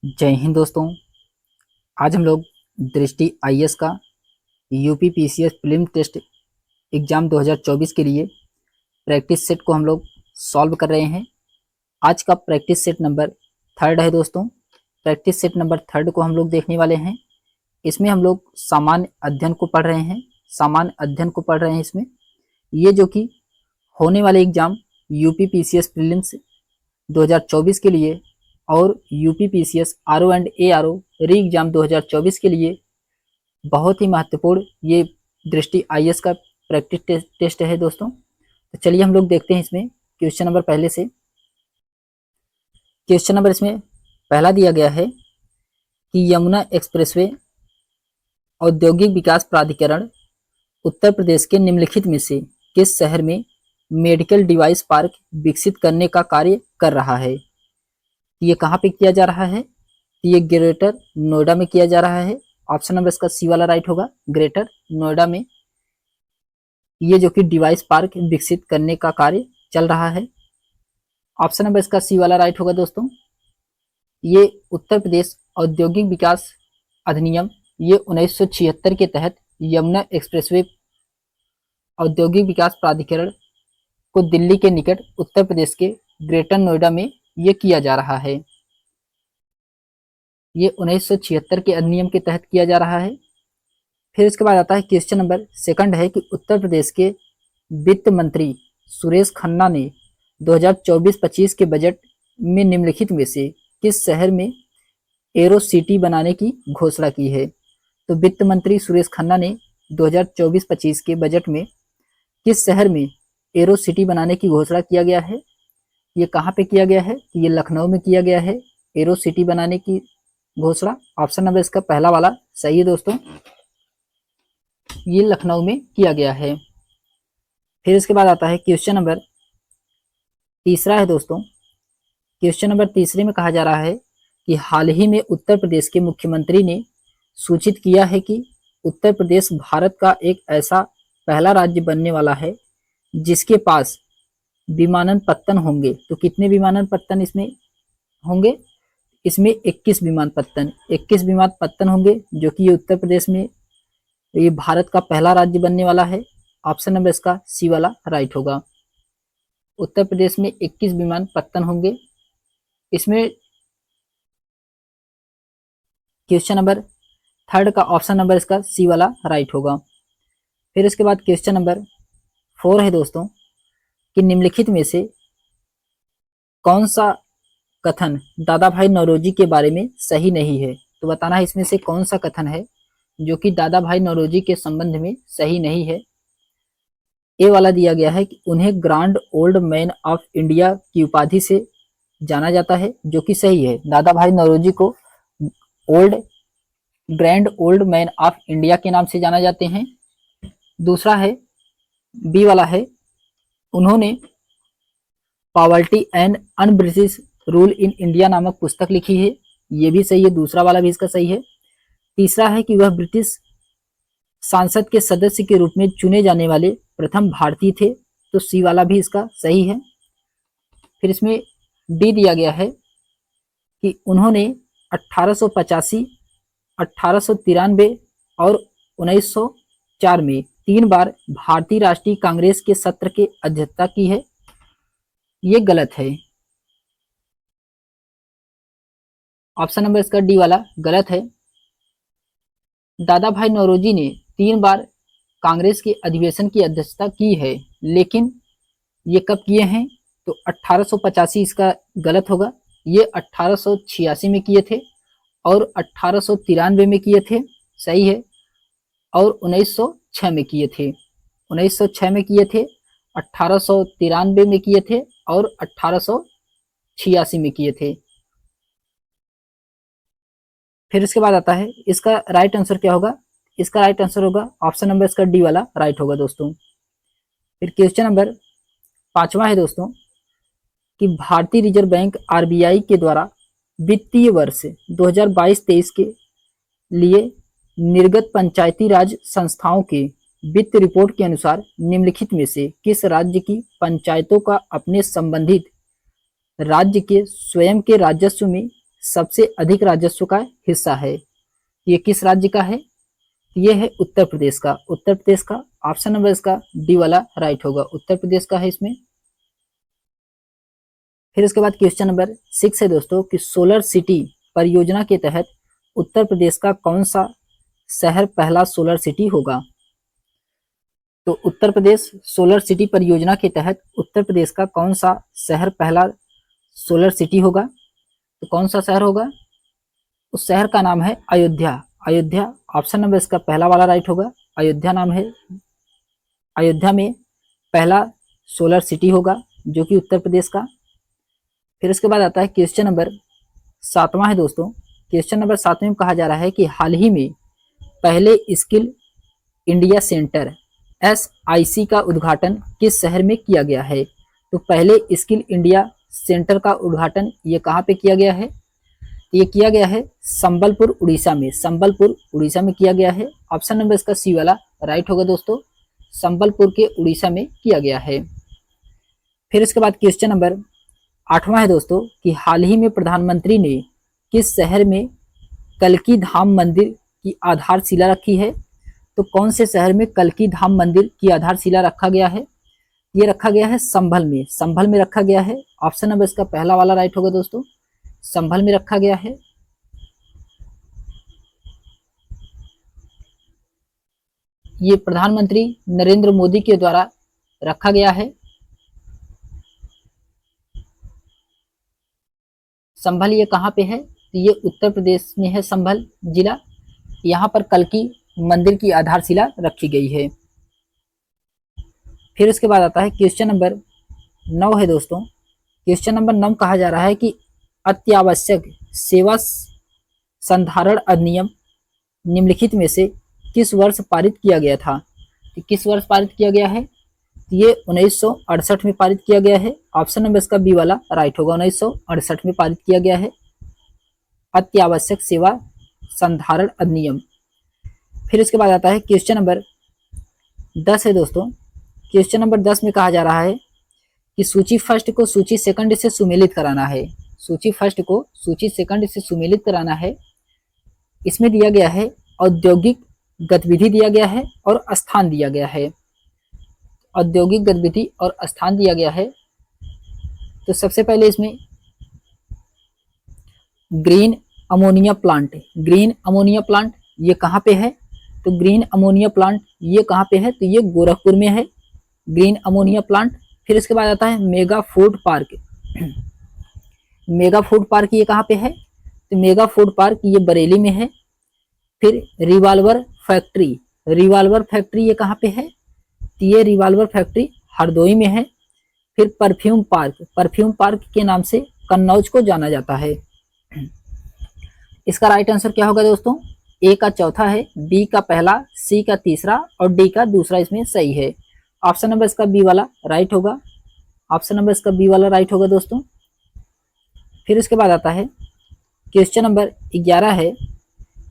जय हिंद दोस्तों। आज हम लोग दृष्टि आईएएस का UP PCS prelim test exam 2024 के लिए प्रैक्टिस सेट को हम लोग सॉल्व कर रहे हैं। आज का प्रैक्टिस सेट नंबर 3 है दोस्तों। प्रैक्टिस सेट नंबर 3 को हम लोग देखने वाले हैं। इसमें हम लोग सामान्य अध्ययन को पढ़ रहे हैं। इसमें ये जो कि होने वाले एग्ज़ाम यूपी पीसीएस प्रीलिम्स 2024 के लिए और UP PCS RO and ARO री एग्जाम 2024 के लिए बहुत ही महत्वपूर्ण ये दृष्टि आईएएस का प्रैक्टिस टेस्ट है दोस्तों। तो चलिए हम लोग देखते हैं इसमें क्वेश्चन नंबर पहले से। क्वेश्चन नंबर इसमें पहला दिया गया है कि यमुना एक्सप्रेसवे औद्योगिक विकास प्राधिकरण उत्तर प्रदेश के निम्नलिखित में से किस शहर में मेडिकल डिवाइस पार्क विकसित करने का कार्य कर रहा है। ये कहाँ पे किया जा रहा है? ये ग्रेटर नोएडा में किया जा रहा है। ऑप्शन नंबर इसका सी वाला राइट होगा, ग्रेटर नोएडा में ये जो कि डिवाइस पार्क विकसित करने का कार्य चल रहा है। ऑप्शन नंबर इसका सी वाला राइट होगा दोस्तों। ये उत्तर प्रदेश औद्योगिक विकास अधिनियम ये 1976 के तहत यमुना एक्सप्रेसवे औद्योगिक विकास प्राधिकरण को दिल्ली के निकट उत्तर प्रदेश के ग्रेटर नोएडा में ये किया जा रहा है। ये 1976 के अधिनियम के तहत किया जा रहा है। फिर इसके बाद आता है क्वेश्चन नंबर सेकंड है कि उत्तर प्रदेश के वित्त मंत्री सुरेश खन्ना ने 2024-25 के बजट में निम्नलिखित में से किस शहर में एरो सिटी बनाने की घोषणा की है। तो वित्त मंत्री सुरेश खन्ना ने 2024-25 के बजट में किस शहर में एरो सिटी बनाने की घोषणा किया गया है। ये कहाँ पे किया गया है? ये लखनऊ में किया गया है एरो सिटी बनाने की घोषणा। ऑप्शन नंबर इसका पहला वाला सही है दोस्तों, ये लखनऊ में किया गया है। फिर इसके बाद आता है क्वेश्चन नंबर तीसरा है दोस्तों। क्वेश्चन नंबर तीसरे में कहा जा रहा है कि हाल ही में उत्तर प्रदेश के मुख्यमंत्री ने सूचित किया है कि उत्तर प्रदेश भारत का एक ऐसा पहला राज्य बनने वाला है जिसके पास विमानपत्तन होंगे। तो कितने विमानपत्तन इसमें होंगे? इसमें 21 विमानपत्तन होंगे, जो कि ये उत्तर प्रदेश में ये भारत का पहला राज्य बनने वाला है। ऑप्शन नंबर इसका सी वाला राइट होगा। उत्तर प्रदेश में 21 विमानपत्तन होंगे। इसमें क्वेश्चन नंबर 3 का ऑप्शन नंबर इसका सी वाला राइट होगा। फिर इसके बाद क्वेश्चन नंबर 4 है दोस्तों कि निम्नलिखित में से कौन सा कथन दादा भाई नौरोजी के बारे में सही नहीं है। तो बताना है इसमें से कौन सा कथन है जो कि दादा भाई नौरोजी के संबंध में सही नहीं है। ए वाला दिया गया है कि उन्हें grand old man of India की उपाधि से जाना जाता है, जो कि सही है। दादा भाई नौरोजी को grand old man of India के नाम से जाना जाते हैं। दूसरा है बी वाला है, उन्होंने poverty and un-British rule in India नामक पुस्तक लिखी है, ये भी सही है। दूसरा वाला भी इसका सही है। तीसरा है कि वह ब्रिटिश संसद के सदस्य के रूप में चुने जाने वाले प्रथम भारतीय थे, तो सी वाला भी इसका सही है। फिर इसमें डी दिया गया है कि उन्होंने 1885, 1893 और 1904 में 3 बार भारतीय राष्ट्रीय कांग्रेस के सत्र के अध्यक्षता की है, ये गलत है। ऑप्शन नंबर इसका डी वाला गलत है। दादा भाई नौरोजी ने 3 बार कांग्रेस के अधिवेशन की अध्यक्षता की है, लेकिन ये कब किए हैं? तो 1885 इसका गलत होगा। ये 1886 में किए थे और 1893 में किए थे, सही है। और 1906 में किए थे, 1906 में किए थे, 1893 में किए थे और 1886 में किए थे। फिर इसके बाद आता है इसका राइट आंसर क्या होगा? इसका राइट आंसर होगा ऑप्शन नंबर इसका डी वाला राइट होगा दोस्तों। फिर क्वेश्चन नंबर 5वां है दोस्तों कि भारतीय रिजर्व बैंक आरबीआई के द्वारा वित्तीय वर्ष 2022-23 के लिए निर्गत पंचायती राज संस्थाओं के वित्त रिपोर्ट के अनुसार निम्नलिखित में से किस राज्य की पंचायतों का अपने संबंधित राज्य के स्वयं के राजस्व में सबसे अधिक राजस्व का हिस्सा है? ये किस राज्य का है? ये है उत्तर प्रदेश का। उत्तर प्रदेश का ऑप्शन नंबर इसका डी वाला राइट होगा, उत्तर प्रदेश का है इसमें। फिर इसके बाद क्वेश्चन नंबर 6 है दोस्तों कि सोलर सिटी परियोजना के तहत उत्तर प्रदेश का कौन सा शहर पहला सोलर सिटी होगा? तो उत्तर प्रदेश सोलर सिटी परियोजना के तहत उत्तर प्रदेश का कौन सा शहर पहला सोलर सिटी होगा? तो कौन सा शहर होगा? उस शहर का नाम है अयोध्या। अयोध्या ऑप्शन नंबर इसका पहला वाला राइट होगा, अयोध्या नाम है। अयोध्या में पहला सोलर सिटी होगा जो कि उत्तर प्रदेश का। फिर उसके बाद आता है क्वेश्चन नंबर 7वां है दोस्तों। क्वेश्चन नंबर 7 में कहा जा रहा है कि हाल ही में पहले स्किल इंडिया सेंटर SIC का उद्घाटन किस शहर में किया गया है? तो पहले स्किल इंडिया सेंटर का उद्घाटन ये कहाँ पे किया गया है? ये किया गया है संबलपुर उड़ीसा में। संबलपुर उड़ीसा में किया गया है। ऑप्शन नंबर इसका सी वाला राइट होगा दोस्तों, संबलपुर के उड़ीसा में किया गया है। फिर इसके बाद क्वेश्चन नंबर 8वां है दोस्तों कि हाल ही में प्रधानमंत्री ने किस शहर में कल्की धाम मंदिर की आधारशिला रखी है? तो कौन से शहर में कल्की धाम मंदिर की आधारशिला रखा गया है? ये रखा गया है संभल में। संभल में रखा गया है। ऑप्शन नंबर इसका पहला वाला राइट होगा दोस्तों, संभल में रखा गया है। ये प्रधानमंत्री नरेंद्र मोदी के द्वारा रखा गया है। संभल ये कहाँ पे है? तो ये उत्तर प्रदेश में है संभल जिला। यहाँ पर कल्की मंदिर की आधारशिला रखी गई है। फिर उसके बाद आता है क्वेश्चन नंबर 9 है दोस्तों। क्वेश्चन नंबर 9 कहा जा रहा है कि अत्यावश्यक सेवा संधारण अधिनियम निम्नलिखित में से किस वर्ष पारित किया गया था? तो किस वर्ष पारित किया गया है? ये 1968 में पारित किया गया है। ऑप्शन नंबर इसका बी वाला राइट होगा, 1968 में पारित किया गया है अत्यावश्यक सेवा संधारण अधिनियम। फिर इसके बाद आता है क्वेश्चन नंबर 10 है दोस्तों। क्वेश्चन नंबर 10 में कहा जा रहा है कि सूची फर्स्ट को सूची सेकंड से सुमेलित कराना है। सूची फर्स्ट को सूची सेकंड से सुमेलित कराना है। इसमें दिया गया है औद्योगिक गतिविधि दिया गया है और स्थान दिया गया है। औद्योगिक गतिविधि और स्थान दिया गया है। तो सबसे पहले इसमें green ammonia plant, green ammonia plant ये कहाँ पे है? तो ग्रीन अमोनिया प्लांट ये कहाँ पे है? तो ये गोरखपुर में है ग्रीन अमोनिया प्लांट। फिर इसके बाद आता है mega food park. Mega food park ये कहाँ पे है? तो मेगा फूड पार्क ये बरेली में है। फिर रिवाल्वर फैक्ट्री, रिवाल्वर फैक्ट्री ये कहाँ पे है? तो ये रिवाल्वर फैक्ट्री हरदोई में है। फिर परफ्यूम पार्क, परफ्यूम पार्क के नाम से कन्नौज को जाना जाता है। इसका राइट आंसर क्या होगा दोस्तों? ए का चौथा है, बी का पहला, सी का तीसरा और डी का दूसरा इसमें सही है। ऑप्शन नंबर इसका बी वाला राइट होगा। ऑप्शन नंबर इसका बी वाला राइट होगा दोस्तों। फिर इसके बाद आता है क्वेश्चन नंबर 11 है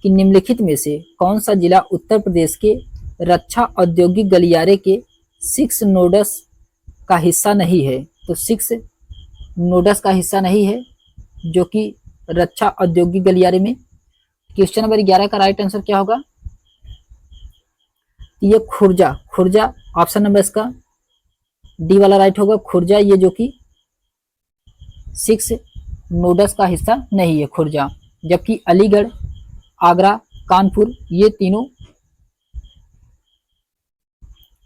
कि निम्नलिखित में से कौन सा जिला उत्तर प्रदेश के रक्षा औद्योगिक गलियारे के 6 नोडस का हिस्सा नहीं है? तो 6 नोडस का हिस्सा नहीं है जो कि रक्षा औद्योगिक गलियारे में। क्वेश्चन नंबर 11 का राइट आंसर क्या होगा? ये खुर्जा, खुर्जा ऑप्शन नंबर इसका डी वाला राइट होगा। खुर्जा ये जो कि 6 नोडस का हिस्सा नहीं है खुर्जा, जबकि अलीगढ़, आगरा, कानपुर ये तीनों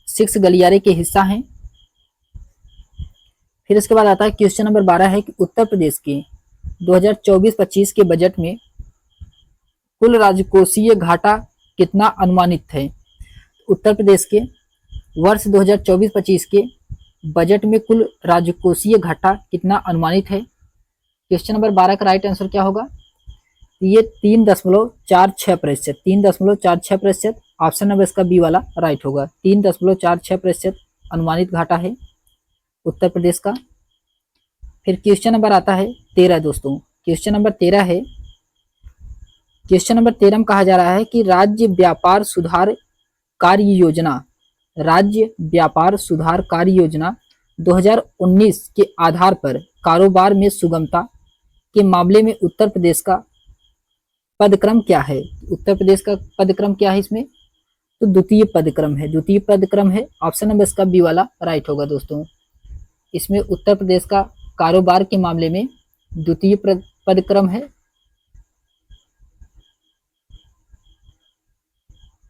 6 गलियारे के हिस्सा हैं। फिर इसके बाद आता है क्वेश्चन नंबर 12 है कि उत्तर प्रदेश के 2024-25 के बजट में कुल राजकोषीय घाटा कितना अनुमानित है? उत्तर प्रदेश के वर्ष 2024-25 के बजट में कुल राजकोषीय घाटा कितना अनुमानित है? क्वेश्चन नंबर 12 का राइट आंसर क्या होगा? ये 3.46%, 3.46%। ऑप्शन नंबर इसका बी वाला राइट होगा, 3.46% अनुमानित घाटा है उत्तर प्रदेश का। फिर क्वेश्चन नंबर आता है 13 दोस्तों। क्वेश्चन नंबर 13 है, क्वेश्चन नंबर 13 में कहा जा रहा है कि राज्य व्यापार सुधार कार्य योजना, राज्य व्यापार सुधार कार्य योजना 2019 के आधार पर कारोबार में सुगमता के मामले में उत्तर प्रदेश का पदक्रम क्या है? उत्तर प्रदेश का पदक्रम क्या है इसमें? तो द्वितीय पदक्रम है, द्वितीय पदक्रम है। ऑप्शन नंबर इसका बी वाला राइट होगा दोस्तों। इसमें उत्तर प्रदेश का कारोबार के मामले में द्वितीय पदक्रम है।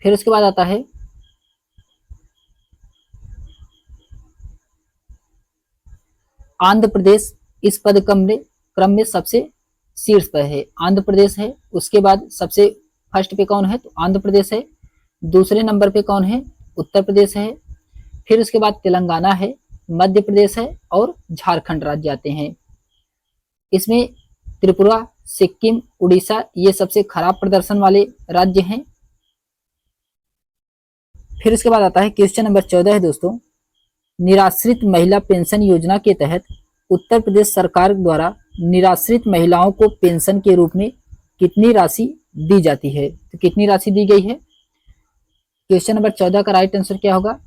फिर उसके बाद आता है आंध्र प्रदेश इस क्रम में सबसे शीर्ष पर है। आंध्र प्रदेश है, उसके बाद सबसे फर्स्ट पे कौन है? तो आंध्र प्रदेश है। दूसरे नंबर पे कौन है? उत्तर प्रदेश है। फिर उसके बाद तेलंगाना है, मध्य प्रदेश है और झारखंड राज्य आते हैं। इसमें त्रिपुरा, सिक्किम, उड़ीसा ये सबसे खराब प्रदर्शन वाले राज्य हैं। फिर उसके बाद आता है क्वेश्चन नंबर 14 है दोस्तों, निराश्रित महिला पेंशन योजना के तहत उत्तर प्रदेश सरकार द्वारा निराश्रित महिलाओं को पेंशन के रूप में कितनी राशि दी जाती है? तो कितनी राशि दी गई है? क्वेश्चन नंबर 14 का राइट आंसर क्या होगा?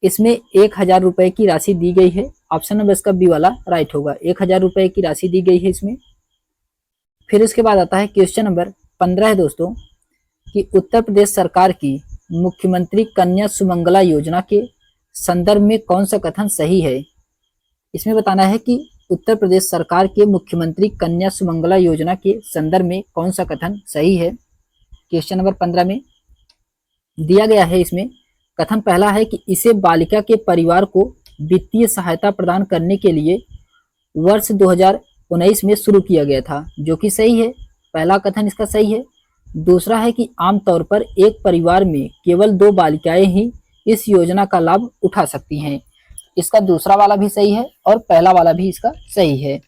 इसमें 1000 रुपए की राशि दी गई है। ऑप्शन नंबर इसका बी वाला राइट होगा। 1000 रुपए की राशि दी गई है इसमें। फिर इसके बाद आता है क्वेश्चन नंबर 15 है दोस्तों, कि उत्तर प्रदेश सरकार की मुख्यमंत्री कन्या सुमंगला योजना के संदर्भ में कौन सा कथन सही है? इसमें बताना है कि उत्तर प्रदेश सरकार के मुख्यमंत्री कन्या सुमंगला योजना के संदर्भ में कौन सा कथन सही है। क्वेश्चन नंबर 15 में दिया गया है। इसमें कथन पहला है कि इसे बालिका के परिवार को वित्तीय सहायता प्रदान करने के लिए वर्ष 2019 में शुरू किया गया था, जो कि सही है। पहला कथन इसका सही है। दूसरा है कि आमतौर पर एक परिवार में केवल 2 बालिकाएं ही इस योजना का लाभ उठा सकती हैं। इसका दूसरा वाला भी सही है और पहला वाला भी इसका सही है।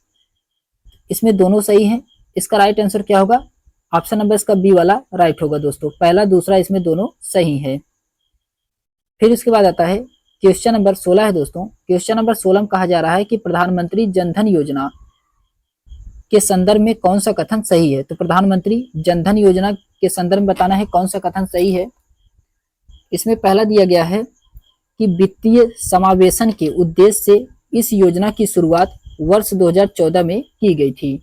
इसमें दोनों सही हैं। इसका राइट आंसर क्या होगा? ऑप्शन नंबर इसका बी वाला राइट होगा दोस्तों। पहला दूसरा इसमें दोनों सही है। फिर इसके बाद आता है क्वेश्चन नंबर 16 है दोस्तों। क्वेश्चन नंबर 16 में कहा जा रहा है कि प्रधानमंत्री जनधन योजना के संदर्भ में कौन सा कथन सही है। तो प्रधानमंत्री जनधन योजना के संदर्भ में बताना है कौन सा कथन सही है। इसमें पहला दिया गया है कि वित्तीय समावेशन के उद्देश्य से इस योजना की शुरुआत वर्ष 2014 में की गई थी।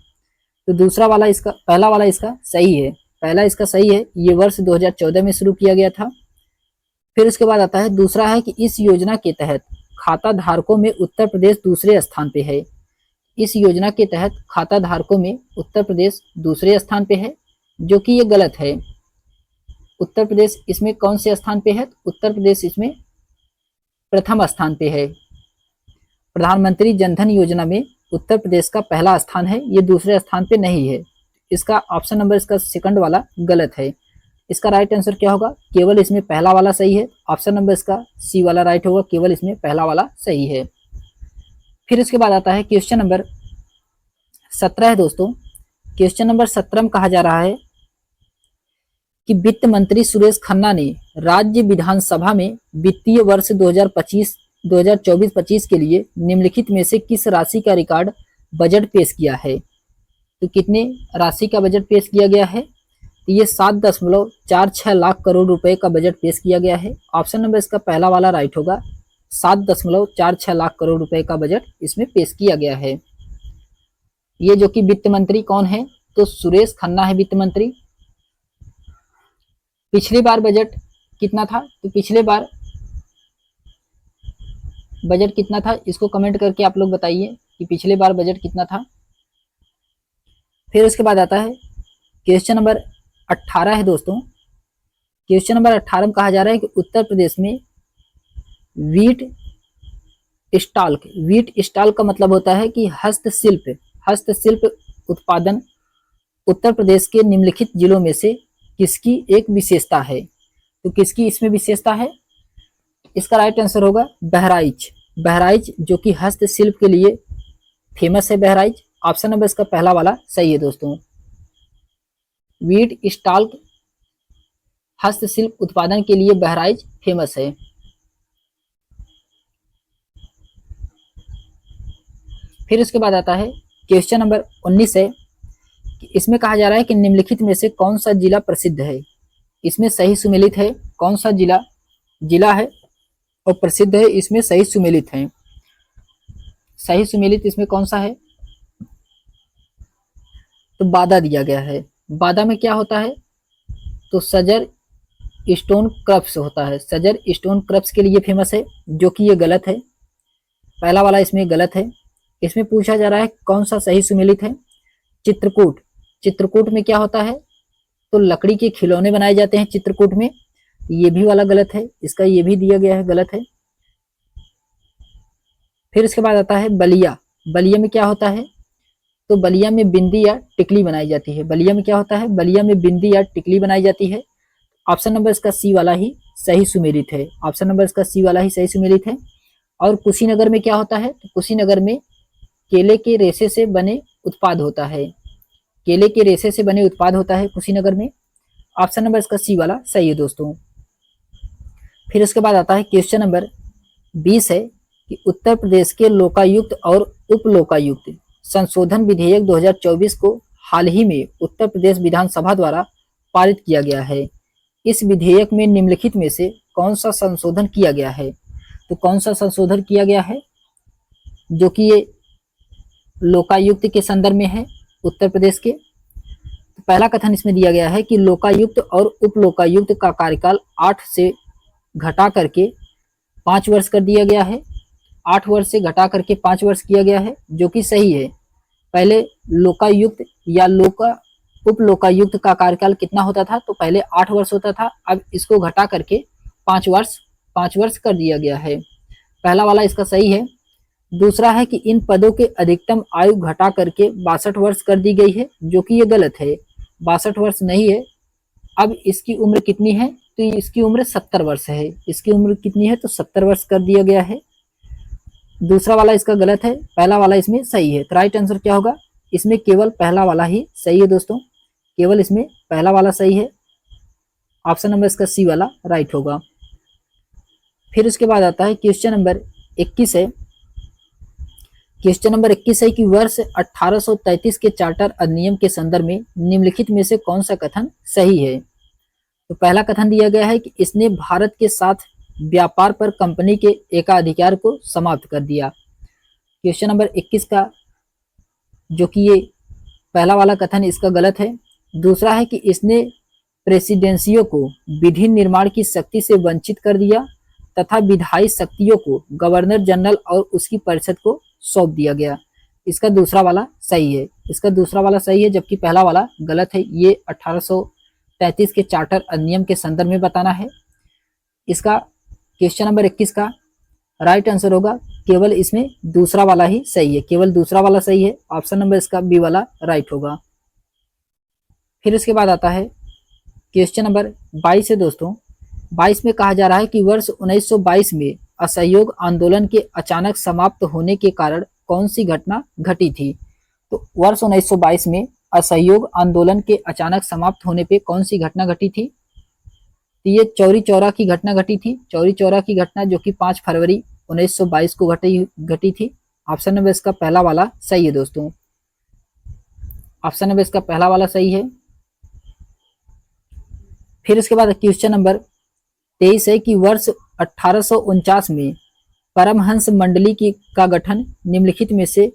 तो दूसरा वाला इसका, पहला वाला इसका सही है। पहला इसका सही है, ये वर्ष 2014 में शुरू किया गया था। फिर उसके बाद आता है दूसरा है कि इस योजना के तहत खाता धारकों में उत्तर प्रदेश दूसरे स्थान पे है। इस योजना के तहत खाता धारकों में उत्तर प्रदेश दूसरे स्थान पे है, जो कि ये गलत है। उत्तर प्रदेश इसमें कौन से स्थान पे है? उत्तर प्रदेश इसमें प्रथम स्थान पे है। प्रधानमंत्री जनधन योजना में उत्तर प्रदेश का पहला स्थान है, ये दूसरे स्थान पे नहीं है। इसका ऑप्शन नंबर इसका सेकंड वाला गलत है। इसका राइट आंसर क्या होगा? केवल इसमें पहला वाला सही है। ऑप्शन नंबर इसका सी वाला राइट होगा, केवल इसमें पहला वाला सही है। फिर इसके बाद आता है क्वेश्चन नंबर 17 है दोस्तों। क्वेश्चन नंबर 17 में कहा जा रहा है कि वित्त मंत्री सुरेश खन्ना ने राज्य विधानसभा में वित्तीय वर्ष 2024-25 के लिए निम्नलिखित में से किस राशि का रिकॉर्ड बजट पेश किया है? तो कितने राशि का बजट पेश किया गया है? तो ये 7.46 लाख करोड़ रुपए का बजट पेश किया गया है। ऑप्शन नंबर इसका पहला वाला राइट होगा। 7.46 लाख करोड़ रुपए का बजट इसमें पेश किया गया है। ये जो कि वित्त मंत्री कौन है? तो सुरेश खन्ना है वित्त मंत्री। पिछली बार बजट कितना था? तो पिछले बार बजट कितना था, इसको कमेंट करके आप लोग बताइए कि पिछले बार बजट कितना था। फिर उसके बाद आता है क्वेश्चन नंबर 18 है दोस्तों। क्वेश्चन नंबर 18 में कहा जा रहा है कि उत्तर प्रदेश में वीट स्टॉल का मतलब होता है कि हस्तशिल्प उत्पादन उत्तर प्रदेश के निम्नलिखित जिलों में से किसकी एक विशेषता है? तो किसकी इसमें विशेषता है? इसका राइट आंसर होगा बहराइच, जो कि हस्तशिल्प के लिए फेमस है बहराइच। ऑप्शन नंबर इसका पहला वाला सही है दोस्तों। वीट स्टॉल हस्तशिल्प उत्पादन के लिए बहराइच फेमस है। फिर उसके बाद आता है क्वेश्चन नंबर 19 है। इसमें कहा जा रहा है कि निम्नलिखित में से कौन सा जिला प्रसिद्ध है? इसमें सही सुमेलित है। कौन सा जिला है और प्रसिद्ध है? इसमें सही सुमेलित है। सही सुमेलित इसमें कौन सा है? तो बादा दिया गया है। बादा में क्या होता है, तो सजर स्टोन क्रप्स होता है, सजर स्टोन क्रप्स के लिए फेमस है, जो कि ये गलत है। पहला वाला इसमें गलत है। इसमें पूछा जा रहा है कौन सा सही सुमेलित है। चित्रकूट, चित्रकूट में क्या होता है, तो लकड़ी के खिलौने बनाए जाते हैं चित्रकूट में, ये भी वाला गलत है, इसका ये भी दिया गया है गलत है। फिर इसके बाद आता है बलिया, बलिया में क्या होता है, तो बलिया में बिंदी या टिकली बनाई जाती है। बलिया में क्या होता है, बलिया में बिंदी या टिकली बनाई जाती है। ऑप्शन नंबर इसका सी वाला ही सही सुमेलित है, ऑप्शन नंबर इसका सी वाला ही सही सुमेलित है। और कुशीनगर में क्या होता है, तो कुशीनगर में केले के रेशे से बने उत्पाद होता है, केले के रेशे से बने उत्पाद होता है कुशीनगर में। ऑप्शन नंबर इसका सी वाला सही है दोस्तों। फिर इसके बाद आता है क्वेश्चन नंबर 20 है कि उत्तर प्रदेश के लोकायुक्त और उप लोकायुक्त संशोधन विधेयक 2024 को हाल ही में उत्तर प्रदेश विधानसभा द्वारा पारित किया गया है। इस विधेयक में निम्नलिखित में से कौन सा संशोधन किया गया है, तो कौन सा संशोधन किया गया है, जो कि ये लोकायुक्त के संदर्भ में है उत्तर प्रदेश के। तो पहला कथन इसमें दिया गया है कि लोकायुक्त और उप लोकायुक्त का कार्यकाल 8 से घटा करके 5 वर्ष कर दिया गया है, 8 वर्ष से घटा करके 5 वर्ष किया गया है, जो कि सही है। पहले लोकायुक्त या उप लोकायुक्त का कार्यकाल कितना होता था, तो पहले 8 वर्ष होता था, अब इसको घटा करके 5 वर्ष कर दिया गया है। पहला वाला इसका सही है। दूसरा है कि इन पदों के अधिकतम आयु घटा करके 62 वर्ष कर दी गई है, जो कि ये गलत है, 62 वर्ष नहीं है। अब इसकी उम्र कितनी है, तो इसकी उम्र 70 वर्ष है, इसकी उम्र कितनी है, तो 70 वर्ष कर दिया गया है। दूसरा वाला इसका गलत है, पहला वाला इसमें सही है। तो राइट आंसर क्या होगा, इसमें केवल पहला वाला ही सही है दोस्तों, केवल इसमें पहला वाला सही है। ऑप्शन नंबर इसका सी वाला राइट होगा। फिर उसके बाद आता है क्वेश्चन नंबर 21 है। क्वेश्चन नंबर 21 है कि वर्ष 1833 के चार्टर अधिनियम के संदर्भ में निम्नलिखित में से कौन सा कथन सही है। तो पहला कथन दिया गया है कि इसने भारत के साथ व्यापार पर कंपनी के एकाधिकार को समाप्त कर दिया। क्वेश्चन नंबर 21 का जो कि ये पहला वाला कथन इसका गलत है। दूसरा है कि इसने प्रेसिडेंसियों को विधि निर्माण की शक्ति से वंचित कर दिया तथा विधायी शक्तियों को गवर्नर जनरल और उसकी परिषद को सौंप दिया गया। इसका दूसरा वाला सही है, इसका दूसरा वाला सही है, जबकि पहला वाला गलत है। ये 1833 के चार्टर अधिनियम के संदर्भ में बताना है। इसका क्वेश्चन नंबर 21 का राइट आंसर होगा केवल इसमें दूसरा वाला ही सही है, केवल दूसरा वाला सही है। ऑप्शन नंबर इसका बी वाला राइट होगा। फिर इसके बाद आता है क्वेश्चन नंबर 22 है दोस्तों। 22 में कहा जा रहा है कि वर्ष 1922 में असहयोग आंदोलन के अचानक समाप्त होने के कारण कौन सी घटना घटी थी। तो वर्ष 1922 में असहयोग आंदोलन के अचानक समाप्त होने पे कौन सी घटना घटी थी, तो ये चौरी चौरा की घटना घटी थी। चौरी चौरा की घटना जो कि 5 फरवरी 1922 को घटी थी। ऑप्शन नंबर इसका पहला वाला सही है दोस्तों, ऑप्शन नंबर इसका पहला वाला सही है। फिर इसके बाद क्वेश्चन नंबर 23 है कि वर्ष 1849 में परमहंस मंडली का गठन निम्नलिखित में से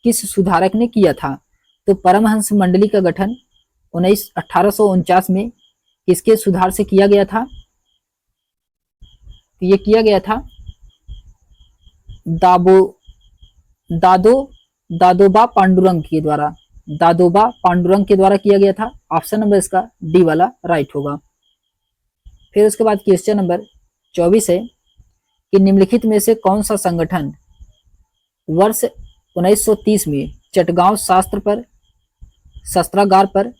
किस सुधारक ने किया था। तो परमहंस मंडली का गठन 1849 में किसके सुधार से किया गया था, तो ये किया गया था दादोबा पांडुरंग के द्वारा, दादोबा पांडुरंग के द्वारा किया गया था। ऑप्शन नंबर इसका डी वाला राइट होगा। फिर उसके बाद क्वेश्चन नंबर 24 है कि निम्नलिखित में से कौन सा संगठन वर्ष 1930 में चटगांव शस्त्रागार पर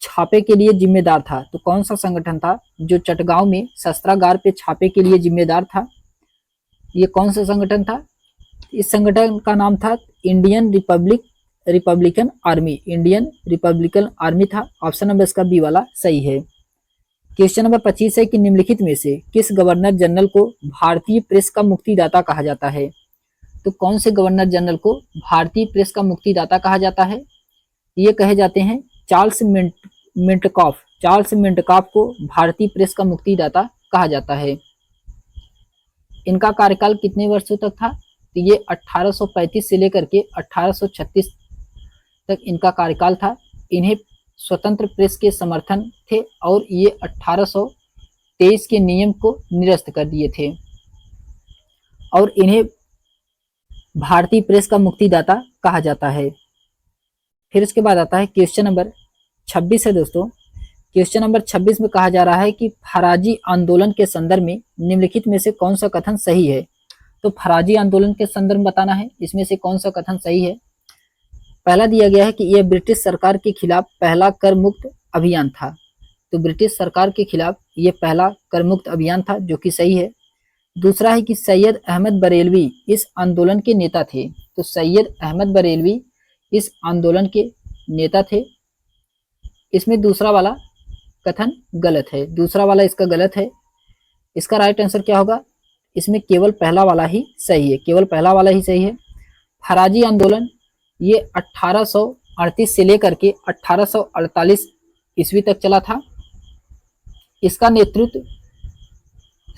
छापे के लिए जिम्मेदार था। तो कौन सा संगठन था जो चटगांव में शस्त्रागार पे छापे के लिए जिम्मेदार था, ये कौन सा संगठन था। इस संगठन का नाम था Indian Republican army, Indian Republican army था। ऑप्शन नंबर इसका बी वाला सही है। क्वेश्चन नंबर 25 है कि निम्नलिखित में से किस गवर्नर जनरल को भारतीय प्रेस का मुक्तिदाता कहा जाता है। तो कौन से गवर्नर जनरल को भारतीय प्रेस का मुक्तिदाता कहा जाता है, ये कहे जाते हैं चार्ल्स मिंटकॉफ को भारतीय प्रेस का मुक्तिदाता कहा जाता है। इनका कार्यकाल कितने वर्षों तक था, तो ये 1835 से लेकर के 1836 तक इनका कार्यकाल था। इन्हें स्वतंत्र प्रेस के समर्थन थे और ये 1823 के नियम को निरस्त कर दिए थे और इन्हें भारतीय प्रेस का मुक्तिदाता कहा जाता है। फिर इसके बाद आता है क्वेश्चन नंबर 26 है दोस्तों। क्वेश्चन नंबर 26 में कहा जा रहा है कि फराजी आंदोलन के संदर्भ में निम्नलिखित में से कौन सा कथन सही है। तो फराजी आंदोलन के संदर्भ में बताना है, इसमें से कौन सा कथन सही है। पहला दिया गया है कि यह ब्रिटिश सरकार के खिलाफ पहला कर मुक्त अभियान था। तो ब्रिटिश सरकार के खिलाफ यह पहला कर मुक्त अभियान था, जो कि सही है। दूसरा है कि सैयद अहमद बरेलवी इस आंदोलन के नेता थे। तो सैयद अहमद बरेलवी इस आंदोलन के नेता थे। इसमें दूसरा वाला कथन गलत है, दूसरा वाला इसका गलत है। इसका राइट आंसर क्या होगा, इसमें केवल पहला वाला ही सही है, केवल पहला वाला ही सही है। फराजी आंदोलन ये 1838 से लेकर के 1848 ईस्वी तक चला था। इसका नेतृत्व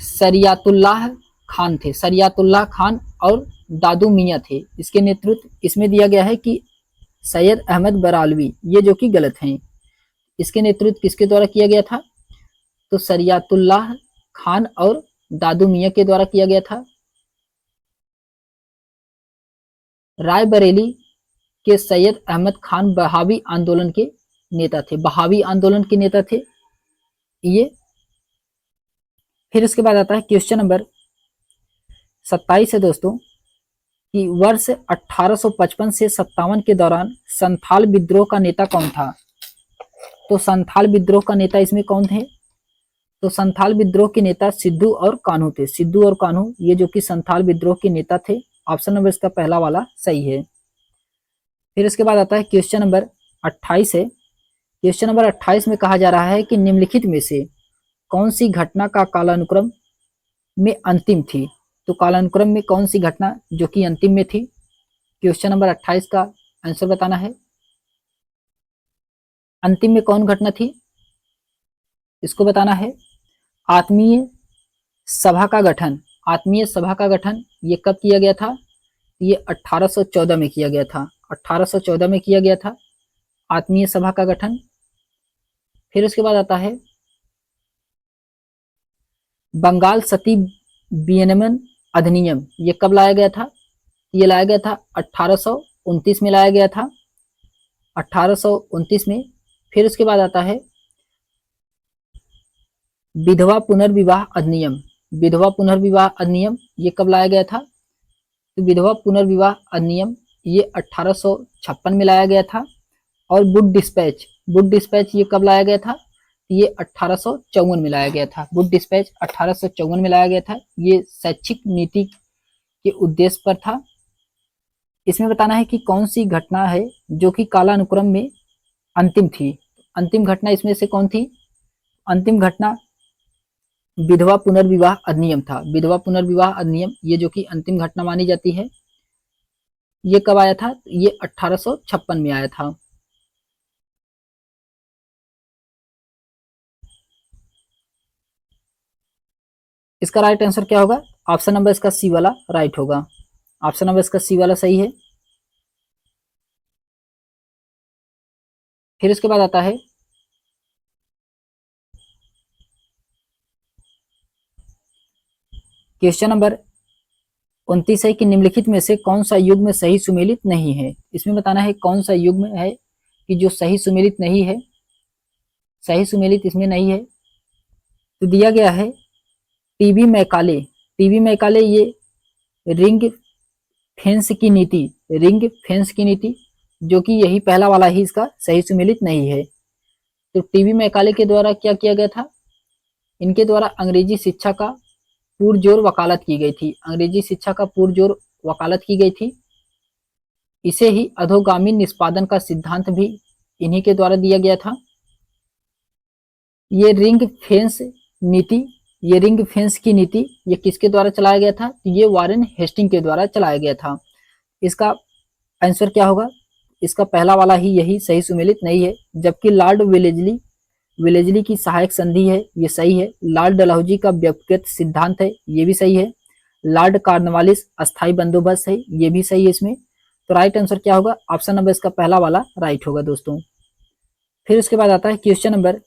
शरियतुल्लाह खान थे, शरियतुल्लाह खान और दादू मियाँ थे। इसके नेतृत्व इसमें दिया गया है कि सैयद अहमद बरालवी, ये जो कि गलत हैं। इसके नेतृत्व किसके द्वारा किया गया था, तो शरियतुल्लाह खान और दादू मियाँ के द्वारा किया गया था। रायबरेली के सैयद अहमद खान बहावी आंदोलन के नेता थे, बहावी आंदोलन के नेता थे ये। फिर इसके बाद आता है क्वेश्चन नंबर 27 है दोस्तों कि वर्ष 1855 से 57 के दौरान संथाल विद्रोह का नेता कौन था। तो संथाल विद्रोह का नेता इसमें कौन थे, तो संथाल विद्रोह के नेता सिद्धू और कान्हू थे। सिद्धू और कान्हू ये जो कि संथाल विद्रोह के नेता थे। ऑप्शन नंबर इसका पहला वाला सही है। फिर इसके बाद आता है क्वेश्चन नंबर 28 है। क्वेश्चन नंबर 28 में कहा जा रहा है कि निम्नलिखित में से कौन सी घटना का कालानुक्रम में अंतिम थी। तो कालानुक्रम में कौन सी घटना जो कि अंतिम में थी, क्वेश्चन नंबर 28 का आंसर बताना है। अंतिम में कौन घटना थी इसको बताना है। आत्मीय सभा का गठन, आत्मीय सभा का गठन ये कब किया गया था, ये 1814 में किया गया था, 1814 में किया गया था आत्मीय सभा का गठन। फिर उसके बाद आता है बंगाल सती विनियमन अधिनियम, ये कब लाया गया था, ये लाया गया था 1829 में लाया गया था, 1829 में। फिर उसके बाद आता है विधवा पुनर्विवाह अधिनियम, विधवा पुनर्विवाह अधिनियम ये कब लाया गया था, तो विधवा पुनर्विवाह अधिनियम ये 1856 में लाया गया था। और वुड डिस्पैच, वुड डिस्पैच ये कब लाया गया था, ये 1854 में लाया गया था। वुड डिस्पैच 1854 में लाया गया था। ये शैक्षिक नीति के उद्देश्य पर था। इसमें बताना है कि कौन सी घटना है जो कि कालानुक्रम में अंतिम थी। अंतिम घटना इसमें से कौन थी, अंतिम घटना विधवा पुनर्विवाह अधिनियम था। विधवा पुनर्विवाह अधिनियम ये जो कि अंतिम घटना मानी जाती है। ये कब आया था, ये 1856 में आया था। इसका राइट आंसर क्या होगा, ऑप्शन नंबर इसका सी वाला राइट होगा। ऑप्शन नंबर इसका सी वाला सही है। फिर इसके बाद आता है क्वेश्चन नंबर 29 है कि निम्नलिखित में से कौन सा युग्म सही सुमेलित नहीं है। इसमें बताना है कौन सा युग्म है कि जो सही सुमेलित नहीं है, सही सुमेलित इसमें नहीं है। तो दिया गया है टीबी मैकाले, टीबी मैकाले ये रिंग फेंस की नीति, रिंग फेंस की नीति जो कि यही पहला वाला ही इसका सही सुमेलित नहीं है। तो टीबी मैकाले के द्वारा क्या किया गया था, इनके द्वारा अंग्रेजी शिक्षा का पुरजोर वकालत की गई थी, अंग्रेजी शिक्षा का पुरजोर वकालत की गई थी। इसे ही अधोगामी निष्पादन का सिद्धांत भी इन्हीं के द्वारा दिया गया था। ये रिंग फेंस नीति, ये रिंग फेंस की नीति ये किसके द्वारा चलाया गया था, ये वारेन हेस्टिंग के द्वारा चलाया गया था। इसका आंसर क्या होगा, इसका पहला वाला ही यही सही सुमेलित नहीं है। जबकि लॉर्ड वेलेजली, वेलेजली की सहायक संधि है ये सही है। लॉर्ड डलहौजी का व्यक्तिगत सिद्धांत है ये भी सही है। लॉर्ड कॉर्नवालिस अस्थायी बंदोबस्त है ये भी सही है इसमें। तो राइट आंसर क्या होगा, ऑप्शन नंबर इसका पहला वाला राइट होगा दोस्तों। फिर उसके बाद आता है क्वेश्चन नंबर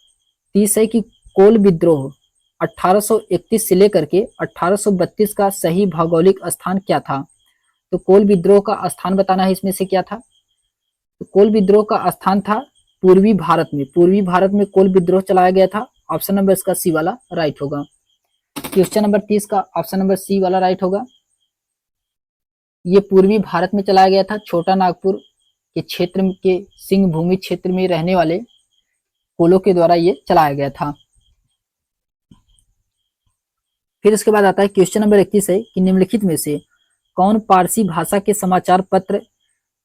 30 है कि कोल विद्रोह 1831 से लेकर के 1832 का सही भौगोलिक स्थान क्या था। तो कोल विद्रोह का स्थान बताना है, इसमें से क्या था। तो कोल विद्रोह का स्थान था पूर्वी भारत में। पूर्वी भारत में कोल विद्रोह चलाया गया था। ऑप्शन नंबर इसका सी वाला राइट होगा। क्वेश्चन नंबर 30 का ऑप्शन नंबर सी वाला राइट होगा। ये पूर्वी भारत में चलाया गया था। छोटा नागपुर के क्षेत्र के सिंह भूमि क्षेत्र में रहने वाले कोलों के द्वारा ये चलाया गया था। फिर इसके बाद आता है क्वेश्चन नंबर 31 है कि निम्नलिखित में से कौन पारसी भाषा के समाचार पत्र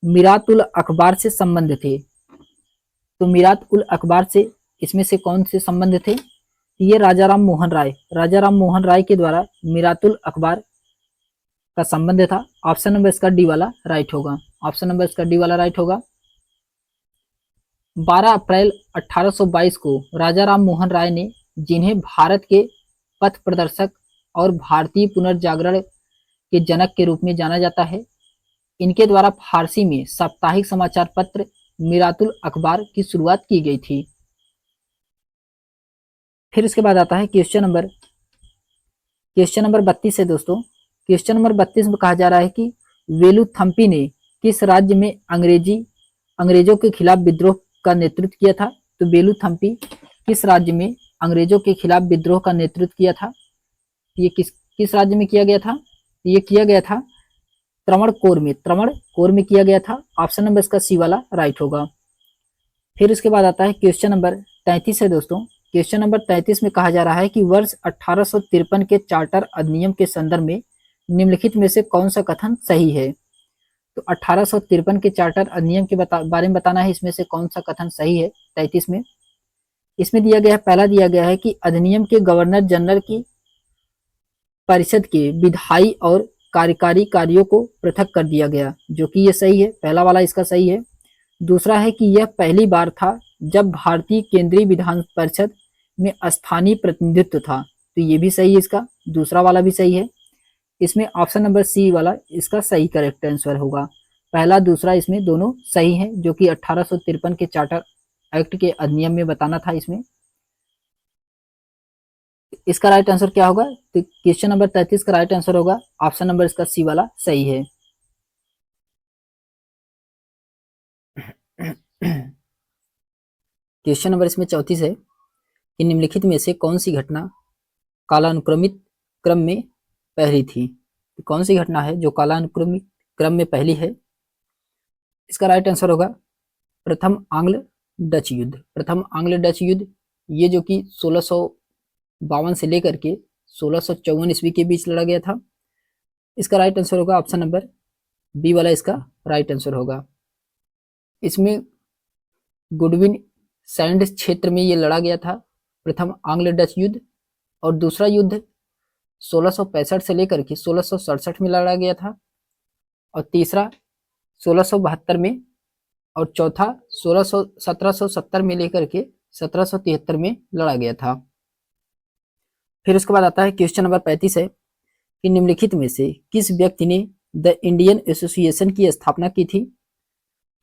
मिरात उल अखबार से संबंध थे। तो मिरात उल अखबार से इसमें से कौन से संबंध थे। ये राजा राम मोहन राय के द्वारा मिरातुल अखबार का संबंध था। ऑप्शन नंबर इसका डी वाला राइट होगा। ऑप्शन नंबर इसका डी वाला राइट होगा। 12 अप्रैल 1822 को राजा राम मोहन राय ने, जिन्हें भारत के पथ प्रदर्शक और भारतीय पुनर्जागरण के जनक के रूप में जाना जाता है, इनके द्वारा फारसी में साप्ताहिक समाचार पत्र मिरातुल अखबार की शुरुआत की गई थी। फिर इसके बाद आता है क्वेश्चन नंबर 32 है दोस्तों। क्वेश्चन नंबर 32 में कहा जा रहा है कि वेलुथम्पी ने किस राज्य में अंग्रेजों के खिलाफ विद्रोह का नेतृत्व किया था। तो वेलुथम्पी किस राज्य में अंग्रेजों के खिलाफ विद्रोह का नेतृत्व किया था। ये किस राज्य में किया गया था। ये किया गया था त्रवणकोर में किया गया था। ऑप्शन नंबर इसका सी वाला राइट होगा। फिर इसके बाद आता है क्वेश्चन नंबर 33 है दोस्तों। क्वेश्चन नंबर 33 में कहा जा रहा है कि वर्ष 1853 के चार्टर अधिनियम के संदर्भ में निम्नलिखित में से कौन सा कथन सही है। तो 1853 के चार्टर अधिनियम के बारे में बताना है, इसमें से कौन सा कथन सही है। 33 में इसमें दिया गया है, पहला दिया गया है कि अधिनियम के गवर्नर जनरल की परिषद के विधायी और कार्यकारी कार्यों को पृथक कर दिया गया, जो कि ये सही है, पहला वाला इसका सही है। दूसरा है कि यह पहली बार था जब भारतीय केंद्रीय विधान परिषद में स्थानीय प्रतिनिधित्व था, तो ये भी सही है, इसका दूसरा वाला भी सही है। इसमें ऑप्शन नंबर सी वाला इसका सही करेक्ट आंसर होगा। पहला दूसरा इसमें दोनों सही है, जो कि 1853 के चार्टर एक्ट के अधिनियम में बताना था। इसमें इसका राइट आंसर क्या होगा। तो क्वेश्चन नंबर 33 का राइट आंसर होगा ऑप्शन नंबर इसका सी वाला सही है। क्वेश्चन नंबर इसमें 34 है कि निम्नलिखित में से कौन सी घटना कालानुक्रमित क्रम में पहली थी। तो कौन सी घटना है जो कालानुक्रमित क्रम में पहली है। इसका राइट आंसर होगा प्रथम आंग्ल डच युद्ध। ये जो कि 1652 से लेकर के 1654 ईस्वी के बीच लड़ा गया था। इसका राइट आंसर होगा ऑप्शन नंबर बी वाला इसका राइट आंसर होगा। इसमें गुडविन सैंड क्षेत्र में ये लड़ा गया था, प्रथम आंग्ल डच युद्ध। और दूसरा युद्ध 1665 से लेकर के 1667 में लड़ा गया था, और तीसरा 1672 में, और चौथा 1770 में लेकर के 1773 में लड़ा गया था। फिर उसके बाद आता है क्वेश्चन नंबर 35 है कि निम्नलिखित में से किस व्यक्ति ने द इंडियन एसोसिएशन की स्थापना की थी।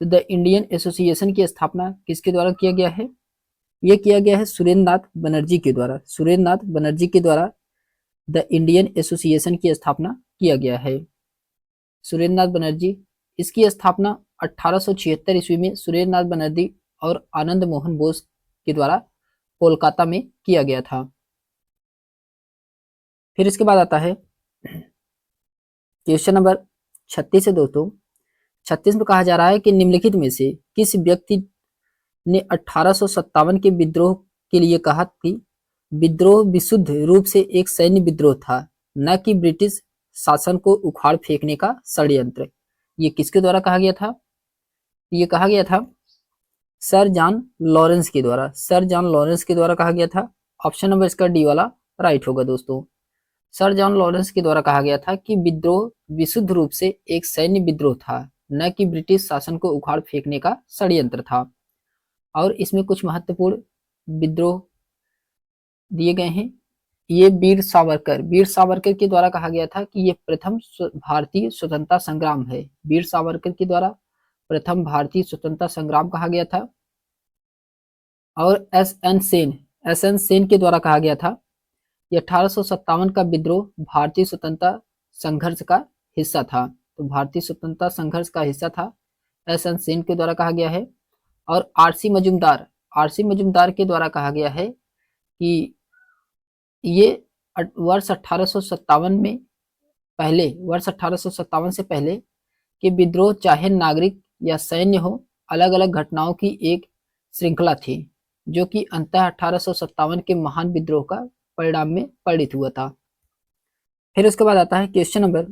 तो द इंडियन एसोसिएशन की स्थापना किसके द्वारा किया गया है। यह किया गया है सुरेंद्र नाथ बनर्जी के द्वारा द इंडियन एसोसिएशन की स्थापना किया गया है। सुरेंद्र नाथ बनर्जी, इसकी स्थापना 1876 ईस्वी में सुरेंद्र नाथ बनर्जी और आनंद मोहन बोस के द्वारा कोलकाता में किया गया था। फिर इसके बाद आता है क्वेश्चन नंबर 36 है दोस्तों। 36 में कहा जा रहा है कि निम्नलिखित में से किस व्यक्ति ने 1857 के विद्रोह के लिए कहा कि विद्रोह विशुद्ध रूप से एक सैन्य विद्रोह था, न कि ब्रिटिश शासन को उखाड़ फेंकने का षड्यंत्र। ये किसके द्वारा कहा गया था। ये कहा गया था सर जॉन लॉरेंस के द्वारा कहा गया था। ऑप्शन नंबर इसका डी वाला राइट होगा दोस्तों। सर जॉन लॉरेंस के द्वारा कहा गया था कि विद्रोह विशुद्ध रूप से एक सैन्य विद्रोह था, न कि ब्रिटिश शासन को उखाड़ फेंकने का षड्यंत्र था। और इसमें कुछ महत्वपूर्ण विद्रोह दिए गए हैं। ये वीर सावरकर के द्वारा कहा गया था कि ये प्रथम भारतीय स्वतंत्रता संग्राम है। वीर सावरकर के द्वारा प्रथम भारतीय स्वतंत्रता संग्राम कहा गया था। और एस एन सेन के द्वारा कहा गया था। ये 1857 का विद्रोह भारतीय स्वतंत्रता संघर्ष का हिस्सा था। तो भारतीय स्वतंत्रता संघर्ष का हिस्सा था, एस एन सेन के द्वारा कहा गया है। और आरसी मजूमदार के द्वारा कहा गया है कि ये वर्ष 1857 में वर्ष 1857 से पहले कि विद्रोह चाहे नागरिक या सैन्य हो, अलग अलग घटनाओं की एक श्रृंखला थी, जो कि अंततः 1857 के महान विद्रोह का परिणाम में परिणित हुआ था। फिर उसके बाद आता है क्वेश्चन नंबर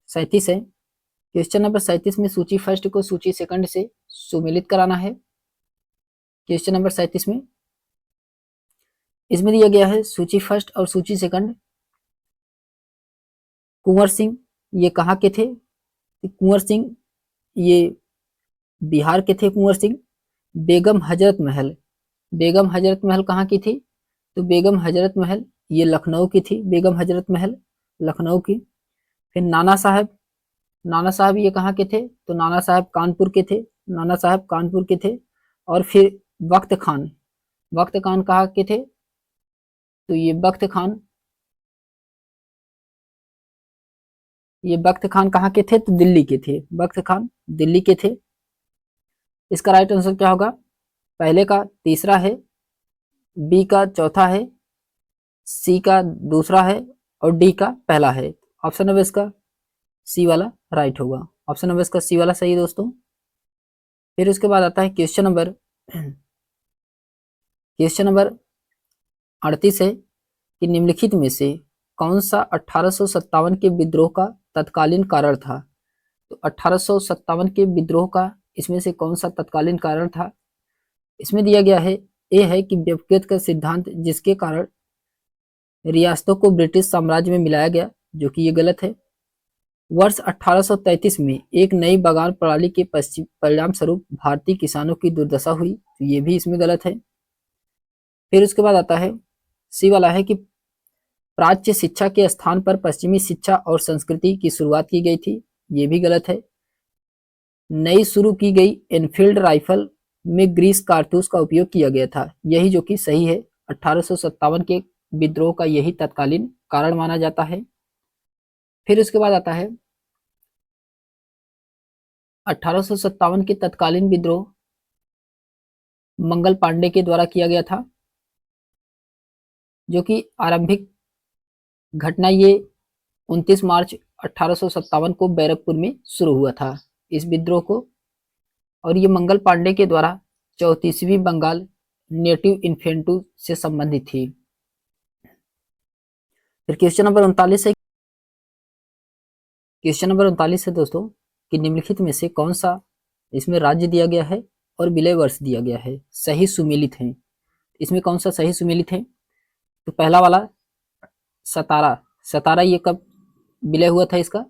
37 है। क्वेश्चन नंबर 37 में सूची फर्स्ट को सूची सेकंड से सुमेलित कराना है। क्वेश्चन नंबर 37 में इसमें दिया गया है सूची फर्स्ट और सूची सेकंड। कुंवर सिंह ये कहाँ के थे? कुंवर सिंह ये बिहार के थे। कुंवर सिंह बेगम हजरत महल कहाँ की थी? तो बेगम हजरत महल ये लखनऊ की थी। बेगम हजरत महल लखनऊ की। फिर नाना साहब ये कहाँ के थे? तो नाना साहब कानपुर के थे। और फिर वक्त खान कहाँ के थे? तो ये वक्त खान कहाँ के थे? तो दिल्ली के थे। वक्त खान दिल्ली के थे। इसका राइट आंसर क्या होगा? पहले का तीसरा है, बी का चौथा है, सी का दूसरा है और डी का पहला है। ऑप्शन नंबर इसका सी वाला राइट होगा। ऑप्शन नंबर इसका सी वाला सही है दोस्तों। फिर उसके बाद आता है क्वेश्चन नंबर 38 है कि निम्नलिखित में से कौन सा 1857 के विद्रोह का तत्कालीन कारण था? तो 1857 के विद्रोह का इसमें से कौन सा तत्कालीन कारण था? इसमें दिया गया है ए है कि व्यक्तिगत का सिद्धांत, जिसके कारण रियासतों को ब्रिटिश साम्राज्य में मिलाया गया, जो कि ये गलत है। वर्ष 1833 में एक नई बागान प्रणाली के परिणाम स्वरूप भारतीय किसानों की दुर्दशा हुई, तो ये भी इसमें गलत है। फिर उसके बाद आता है सी वाला है कि प्राच्य शिक्षा के स्थान पर पश्चिमी शिक्षा और संस्कृति की शुरुआत की गई थी, ये भी गलत है। नई शुरू की गई एनफील्ड राइफल में ग्रीस कारतूस का उपयोग किया गया था, यही जो कि सही है। 1857 के विद्रोह का यही तत्कालीन कारण माना जाता है। फिर उसके बाद आता है 1857 के तत्कालीन विद्रोह मंगल पांडे के द्वारा किया गया था, जो कि आरंभिक घटना ये 29 मार्च 1857 को बैरकपुर में शुरू हुआ था इस विद्रोह को। और ये मंगल पांडे के द्वारा 34वीं बंगाल नेटिव इन्फेंट्री से संबंधित थी। फिर क्वेश्चन नंबर 39 है दोस्तों कि निम्नलिखित में से कौन सा इसमें राज्य दिया गया है और विलय वर्ष दिया गया है, सही सुमेलित है। इसमें कौन सा सही सुमेलित है? तो पहला वाला सतारा ये कब विलय हुआ था इसका?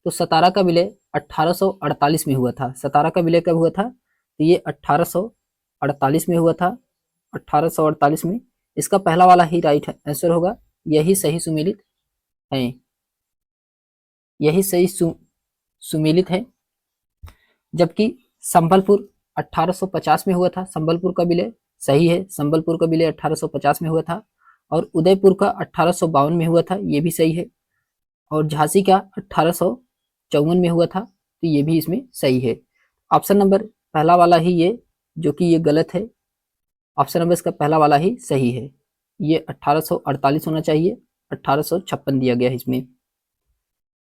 तो सतारा का विलय 1848 में हुआ था। सतारा का विलय कब हुआ था? तो ये 1848 में हुआ था। 1848 में इसका पहला वाला ही राइट आंसर होगा, यही सही सुमेलित है। यही सही सुमेलित है। जबकि संबलपुर 1850 में हुआ था। संबलपुर का विलय सही है। संबलपुर का विलय 1850 में हुआ था। और उदयपुर का 1852 में हुआ था, ये भी सही है। और झांसी का 1854 में हुआ था, तो ये भी इसमें सही है। ऑप्शन नंबर पहला वाला ही ये, जो कि ये गलत है। ऑप्शन नंबर इसका पहला वाला ही सही है। ये 1848 होना चाहिए, 1856 दिया गया है इसमें।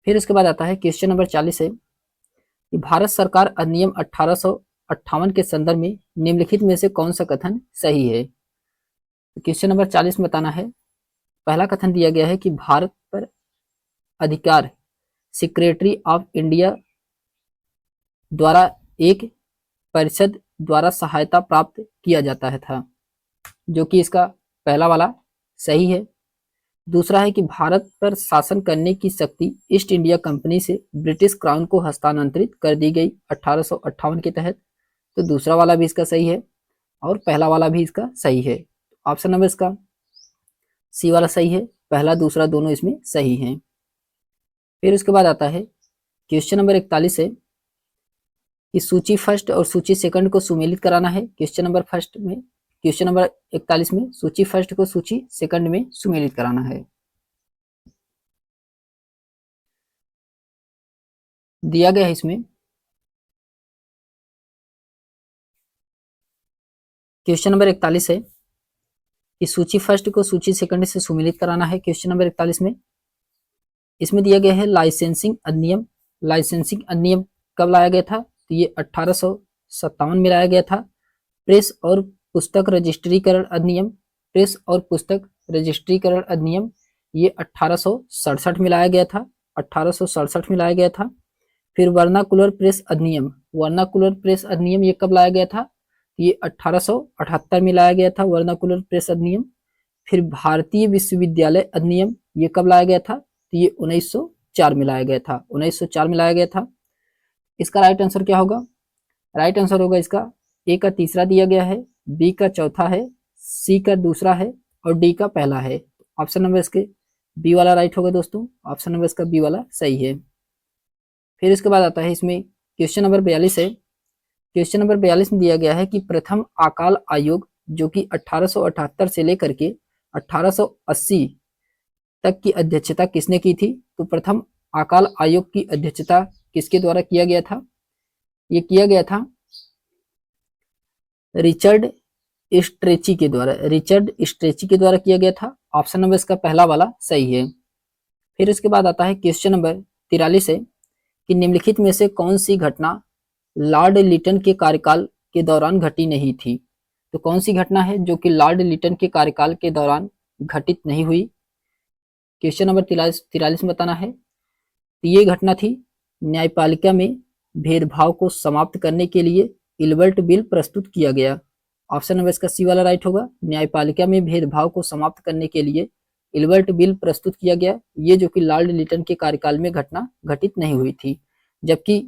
फिर उसके बाद आता है क्वेश्चन नंबर 40 है कि भारत सरकार अधिनियम 1858 के संदर्भ में निम्नलिखित में से कौन सा कथन सही है? क्वेश्चन नंबर 40 में बताना है। पहला कथन दिया गया है कि भारत पर अधिकार सेक्रेटरी ऑफ इंडिया द्वारा एक परिषद द्वारा सहायता प्राप्त किया जाता है था, जो कि इसका पहला वाला सही है। दूसरा है कि भारत पर शासन करने की शक्ति ईस्ट इंडिया कंपनी से ब्रिटिश क्राउन को हस्तांतरित कर दी गई 1858 के तहत, तो दूसरा वाला भी इसका सही है और पहला वाला भी इसका सही है। ऑप्शन नंबर इसका सी वाला सही है। पहला दूसरा दोनों इसमें सही हैं। फिर उसके बाद आता है क्वेश्चन नंबर 41 है कि सूची फर्स्ट और सूची सेकंड को सुमेलित कराना है। क्वेश्चन नंबर फर्स्ट में क्वेश्चन नंबर 41 में सूची फर्स्ट को सूची सेकंड में सुमेलित कराना है। दिया गया है इसमें क्वेश्चन नंबर 41 है कि सूची फर्स्ट को सूची सेकंड से सुमेलित कराना है। क्वेश्चन नंबर 41 में इसमें दिया गया है लाइसेंसिंग अधिनियम। लाइसेंसिंग अधिनियम कब लाया गया था? तो ये 1857 में लाया गया था। प्रेस और पुस्तक रजिस्ट्रीकरण अधिनियम, प्रेस और पुस्तक रजिस्ट्रीकरण अधिनियम ये 1867 में लाया गया था। 1867 में लाया गया था। फिर वर्नाकुलर प्रेस अधिनियम, वर्नाकुलर प्रेस अधिनियम ये कब लाया गया था? ये 1878 में लाया गया था वर्नाकुलर प्रेस अधिनियम। फिर भारतीय विश्वविद्यालय अधिनियम ये कब लाया गया था? तो ये 1904 में लाया गया था। 1904 में लाया गया था। इसका राइट आंसर क्या होगा? राइट आंसर होगा इसका ए का तीसरा दिया गया है, बी का चौथा है, सी का दूसरा है और डी का पहला है। ऑप्शन नंबर इसके बी वाला राइट होगा दोस्तों। ऑप्शन नंबर इसका बी वाला सही है। फिर इसके बाद आता है इसमें क्वेश्चन नंबर 42 है। क्वेश्चन नंबर 42 में दिया गया है कि प्रथम अकाल आयोग जो कि 1878 से लेकर के 1880 तक की अध्यक्षता किसने की थी? तो प्रथम अकाल आयोग की अध्यक्षता किसके द्वारा किया गया था? ये किया गया था रिचर्ड स्ट्रेची के द्वारा। रिचर्ड स्ट्रेची के द्वारा किया गया था। ऑप्शन नंबर इसका पहला वाला सही है। फिर इसके बाद आता है क्वेश्चन नंबर 43 है कि निम्नलिखित में से कौन सी घटना लॉर्ड लिटन के कार्यकाल के दौरान घटी नहीं थी? तो कौन सी घटना है जो कि लॉर्ड लिटन के कार्यकाल के दौरान घटित नहीं हुई? क्वेश्चन नंबर 43 में बताना है। तो ये घटना थी न्यायपालिका में भेदभाव को समाप्त करने के लिए इल्बर्ट बिल प्रस्तुत किया गया। ऑप्शन नंबर इसका सी वाला राइट होगा। न्यायपालिका में भेदभाव को समाप्त करने के लिए इल्बर्ट बिल प्रस्तुत किया गया, ये जो कि लॉर्ड लिटन के कार्यकाल में घटना घटित नहीं हुई थी। जबकि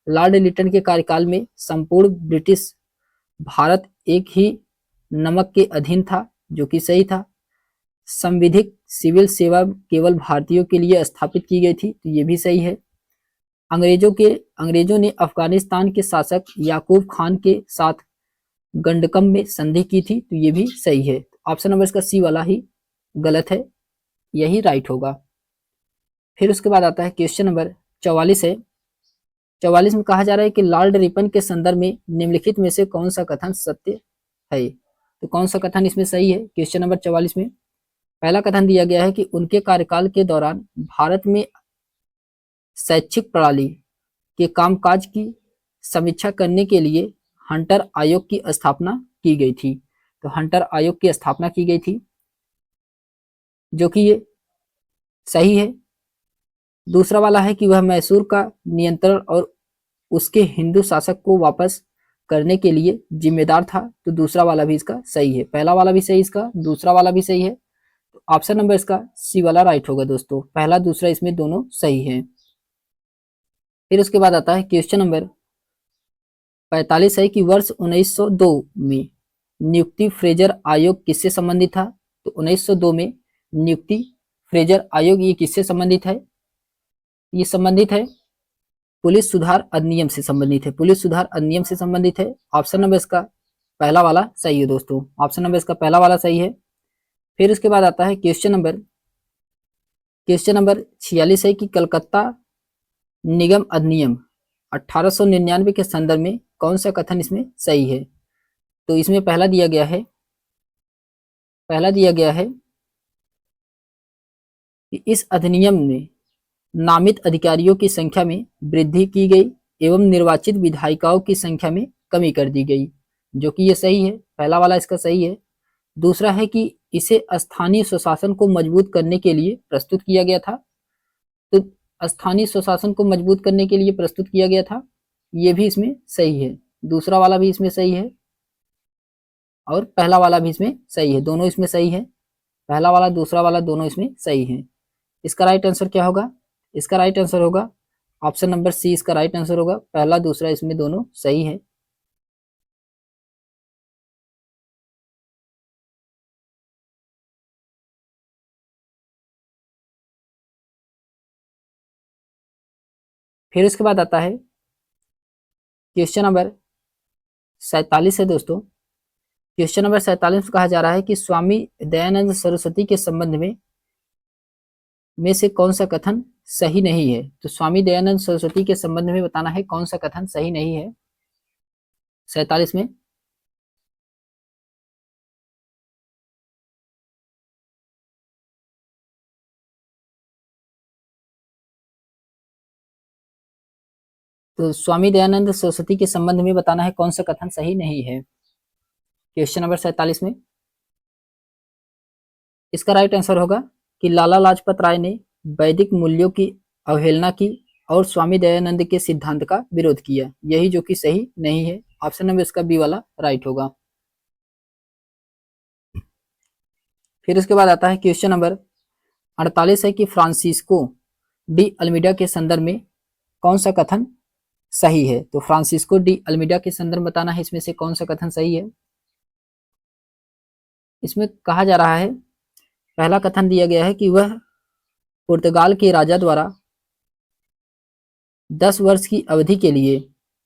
लॉर्ड लिटन के कार्यकाल में संपूर्ण ब्रिटिश भारत एक ही नमक के अधीन था, जो कि सही था। संविधिक सिविल सेवा केवल भारतीयों के लिए स्थापित की गई थी, तो ये भी सही है। अंग्रेजों ने अफगानिस्तान के शासक याकूब खान के साथ गंडकम में संधि की थी, तो ये भी सही है। ऑप्शन नंबर इसका सी वाला ही गलत है, यही राइट होगा। फिर उसके बाद आता है क्वेश्चन नंबर 44 है। 44 में कहा जा रहा है कि लॉर्ड रिपन के संदर्भ में निम्नलिखित में से कौन सा कथन सत्य है? तो कौन सा कथन इसमें सही है? क्वेश्चन नंबर 44 में पहला कथन दिया गया है कि उनके कार्यकाल के दौरान भारत में शैक्षिक प्रणाली के कामकाज की समीक्षा करने के लिए हंटर आयोग की स्थापना की गई थी। तो हंटर आयोग की स्थापना की गई थी, जो कि ये सही है। दूसरा वाला है कि वह मैसूर का नियंत्रण और उसके हिंदू शासक को वापस करने के लिए जिम्मेदार था, तो दूसरा वाला भी इसका सही है। पहला वाला भी सही, इसका दूसरा वाला भी सही है। तो ऑप्शन नंबर इसका सी वाला राइट होगा दोस्तों। पहला दूसरा इसमें दोनों सही है। फिर उसके बाद आता है क्वेश्चन नंबर 45 है कि वर्ष 1902 में नियुक्ति फ्रेजर आयोग किससे संबंधित था? तो 1902 में नियुक्ति फ्रेजर आयोग ये किससे संबंधित है? ये संबंधित है पुलिस सुधार अधिनियम से संबंधित है। पुलिस सुधार अधिनियम से संबंधित है। ऑप्शन नंबर इसका पहला वाला सही है दोस्तों। ऑप्शन नंबर इसका पहला वाला सही है। फिर उसके बाद आता है क्वेश्चन नंबर 46 है कि कलकत्ता निगम अधिनियम 1899 के संदर्भ में कौन सा कथन इसमें सही है? तो इसमें पहला दिया गया है कि इस अधिनियम में नामित अधिकारियों की संख्या में वृद्धि की गई एवं निर्वाचित विधायिकाओं की संख्या में कमी कर दी गई, जो कि ये सही है। पहला वाला इसका सही है। दूसरा है कि इसे स्थानीय स्वशासन को मजबूत करने के लिए प्रस्तुत किया गया था, तो स्थानीय स्वशासन को मजबूत करने के लिए प्रस्तुत किया गया था, ये भी इसमें सही है। दूसरा वाला भी इसमें सही है और पहला वाला भी इसमें सही है, दोनों इसमें सही है। पहला वाला दूसरा वाला दोनों इसमें सही है। इसका राइट आंसर क्या होगा? इसका राइट आंसर होगा ऑप्शन नंबर सी, इसका राइट आंसर होगा। पहला दूसरा इसमें दोनों सही है। फिर उसके बाद आता है क्वेश्चन नंबर 47 है दोस्तों। क्वेश्चन नंबर 47 कहा जा रहा है कि स्वामी दयानंद सरस्वती के संबंध में से कौन सा कथन सही नहीं है। तो स्वामी दयानंद सरस्वती के संबंध में बताना है कौन सा कथन सही नहीं है 47 में। तो स्वामी दयानंद सरस्वती के संबंध में बताना है कौन सा कथन सही नहीं है क्वेश्चन नंबर 47 में। इसका राइट आंसर होगा कि लाला लाजपत राय ने वैदिक मूल्यों की अवहेलना की और स्वामी दयानंद के सिद्धांत का विरोध किया, यही जो कि सही नहीं है। ऑप्शन नंबर इसका बी वाला राइट होगा। फिर उसके बाद आता है क्वेश्चन नंबर 48 है कि फ्रांसिस्को डी अल्मीडा के संदर्भ में कौन सा कथन सही है। तो फ्रांसिस्को डी अल्मीडा के संदर्भ बताना है इसमें से कौन सा कथन सही है। इसमें कहा जा रहा है, पहला कथन दिया गया है कि वह पुर्तगाल के राजा द्वारा 10 वर्ष की अवधि के लिए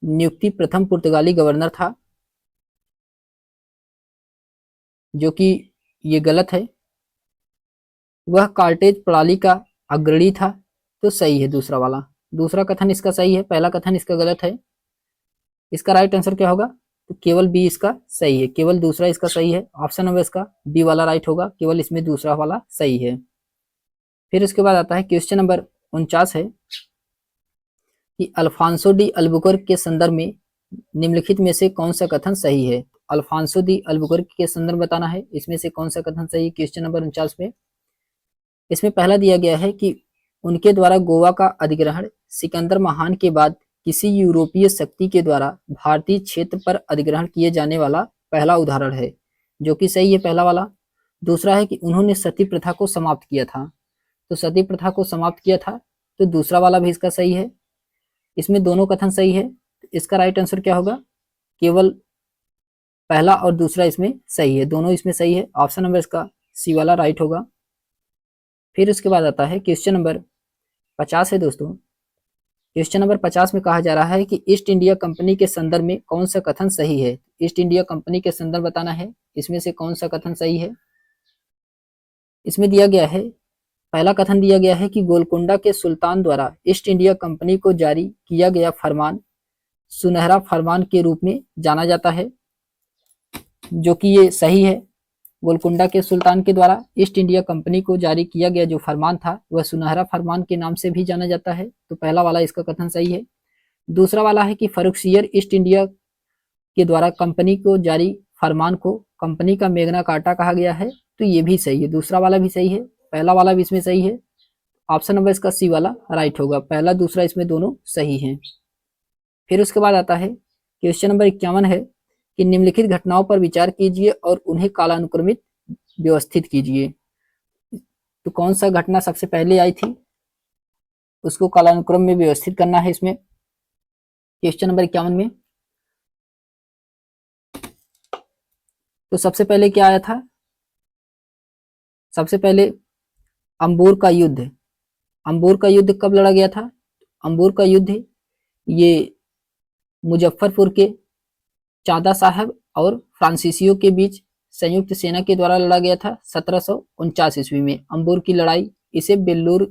नियुक्ति प्रथम पुर्तगाली गवर्नर था, जो कि ये गलत है। वह कार्टेज प्रणाली का अग्रणी था, तो सही है दूसरा वाला। दूसरा कथन इसका सही है, पहला कथन इसका गलत है। इसका राइट आंसर क्या होगा। तो केवल बी इसका सही है, केवल दूसरा इसका सही है। ऑप्शन नंबर इसका बी वाला राइट होगा, केवल इसमें दूसरा वाला सही है। फिर उसके बाद आता है क्वेश्चन नंबर 49 है कि अल्फांसो डी अल्बुकर्क के संदर्भ में निम्नलिखित में से कौन सा कथन सही है। अल्फांसो दी अल्बुकर्क के संदर्भ बताना है इसमें से कौन सा कथन सही है क्वेश्चन नंबर 49 में। इसमें पहला दिया गया है कि उनके द्वारा गोवा का अधिग्रहण सिकंदर महान के बाद किसी यूरोपीय शक्ति के द्वारा भारतीय क्षेत्र पर अधिग्रहण किए जाने वाला पहला उदाहरण है, जो कि सही है पहला वाला। दूसरा है कि उन्होंने सती प्रथा को समाप्त किया था, तो सती प्रथा को समाप्त किया था, तो दूसरा वाला भी इसका सही है। इसमें दोनों कथन सही है। इसका राइट आंसर क्या होगा, केवल पहला और दूसरा इसमें सही है, दोनों इसमें सही है। ऑप्शन नंबर इसका सी वाला राइट होगा। फिर उसके बाद आता है क्वेश्चन नंबर 50 है दोस्तों। क्वेश्चन नंबर 50 में कहा जा रहा है कि ईस्ट इंडिया कंपनी के संदर्भ में कौन सा कथन सही है। ईस्ट इंडिया कंपनी के संदर्भ बताना है इसमें से कौन सा कथन सही है। इसमें दिया गया है, पहला कथन दिया गया है कि गोलकुंडा के सुल्तान द्वारा ईस्ट इंडिया कंपनी को जारी किया गया फरमान सुनहरा फरमान के रूप में जाना जाता है, जो कि ये सही है। गोलकुंडा के सुल्तान के द्वारा ईस्ट इंडिया कंपनी को जारी किया गया जो फरमान था वह सुनहरा फरमान के नाम से भी जाना जाता है, तो पहला वाला इसका कथन सही है। दूसरा वाला है कि फर्रुखसियर ईस्ट इंडिया के द्वारा कंपनी को जारी फरमान को कंपनी का मेगना कार्टा कहा गया है, तो ये भी सही है, दूसरा वाला भी सही है, पहला वाला भी इसमें सही है। ऑप्शन नंबर इसका सी वाला राइट होगा, पहला दूसरा इसमें दोनों सही हैं। फिर उसके बाद आता है क्वेश्चन नंबर 51 है कि निम्नलिखित घटनाओं पर विचार कीजिए और उन्हें कालानुक्रमित व्यवस्थित कीजिए। तो कौन सा घटना सबसे पहले आई थी उसको कालानुक्रम में व्यवस्थित करना है इसमें क्वेश्चन नंबर 51 में। तो सबसे पहले क्या आया था, सबसे पहले अंबूर का युद्ध। अंबूर का युद्ध कब लड़ा गया था। अंबूर का युद्ध ये मुजफ्फरपुर के चादा साहब और फ्रांसीसियों के बीच संयुक्त सेना के द्वारा लड़ा गया था 1749 ईस्वी में। अंबूर की लड़ाई, इसे बेल्लूर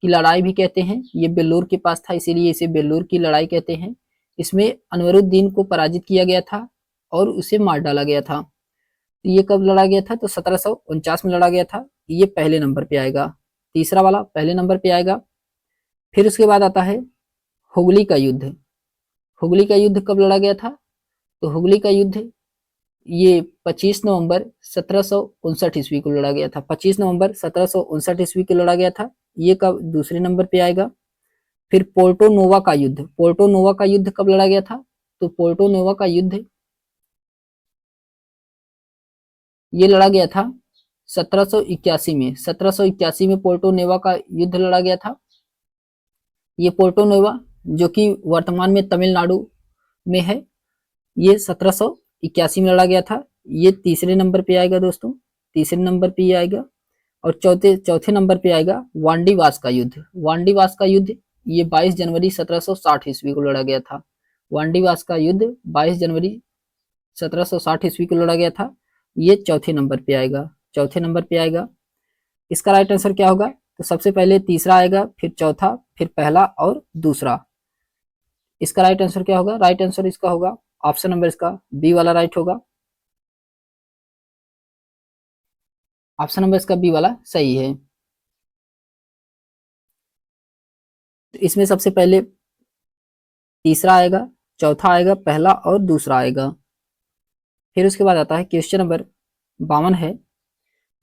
की लड़ाई भी कहते हैं, ये बेल्लूर के पास था इसीलिए इसे बेल्लूर की लड़ाई कहते हैं। इसमें अनवरुद्दीन को पराजित किया गया था और उसे मार डाला गया था। तो ये कब लड़ा गया था, तो 1749 में लड़ा गया था, ये पहले नंबर पे आएगा। तीसरा वाला पहले नंबर पे आएगा। फिर उसके बाद आता है हुगली का युद्ध। हुगली का युद्ध कब लड़ा गया था, तो हुगली का युद्ध ये 25 नवंबर 1759 ईस्वी को लड़ा गया था। 25 नवंबर 1759 ईस्वी को लड़ा गया था, ये कब दूसरे नंबर पे आएगा। फिर पोर्टो नोवा का युद्ध, पोर्टो नोवा का युद्ध कब लड़ा गया था, तो पोर्टो नोवा का युद्ध ये लड़ा गया था 1781 में। 1781 में पोर्टो नोवा का युद्ध लड़ा गया था। ये पोर्टो नोवा जो कि वर्तमान में तमिलनाडु में है, ये 1781 में लड़ा गया था, ये तीसरे नंबर पे आएगा दोस्तों, तीसरे नंबर पे ये आएगा। और चौथे नंबर पे आएगा वांडीवास का युद्ध। वांडीवास का युद्ध ये 22 जनवरी 1760 ईस्वी को लड़ा गया था। वांडीवास का युद्ध 22 जनवरी 1760 ईस्वी को लड़ा गया था। ये चौथे नंबर पे आएगा, चौथे नंबर पे आएगा। इसका राइट आंसर क्या होगा? तो सबसे पहले तीसरा आएगा, फिर चौथा, फिर पहला और दूसरा। इसका राइट आंसर क्या होगा? राइट आंसर इसका होगा ऑप्शन नंबर इसका बी वाला राइट होगा। ऑप्शन नंबर इसका बी वाला सही है। तो इसमें सबसे पहले तीसरा आएगा, चौथा आएगा, पहला और दूसरा आएगा। फिर उसके बाद आता है क्वेश्चन नंबर 52 है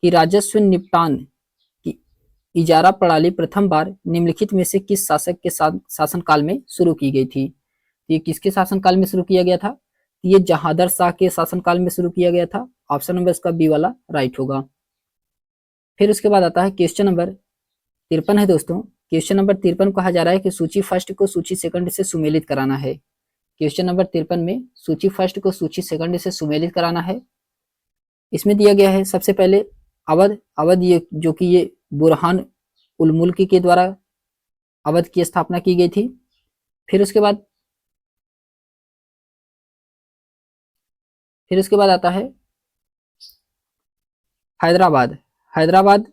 कि राजस्व निपटान की इजारा प्रणाली प्रथम बार निम्नलिखित में से किस शासक के शासनकाल में शुरू की गई थी? ये किसके शासनकाल में शुरू किया गया था? ये जहांदर शाह के शासनकाल में शुरू किया गया था। ऑप्शन नंबर इसका बी वाला राइट होगा। फिर उसके बाद आता है क्वेश्चन नंबर 53 है दोस्तों। क्वेश्चन नंबर 53 कहा जा रहा है कि सूची फर्स्ट को सूची सेकंड से सुमेलित कराना है। क्वेश्चन नंबर 53 में सूची फर्स्ट को सूची सेकंड से सुमेलित कराना है। इसमें दिया गया है सबसे पहले अवध ये जो कि ये बुरहान उल मुल्क के द्वारा अवध की स्थापना की गई थी। फिर उसके बाद आता है हैदराबाद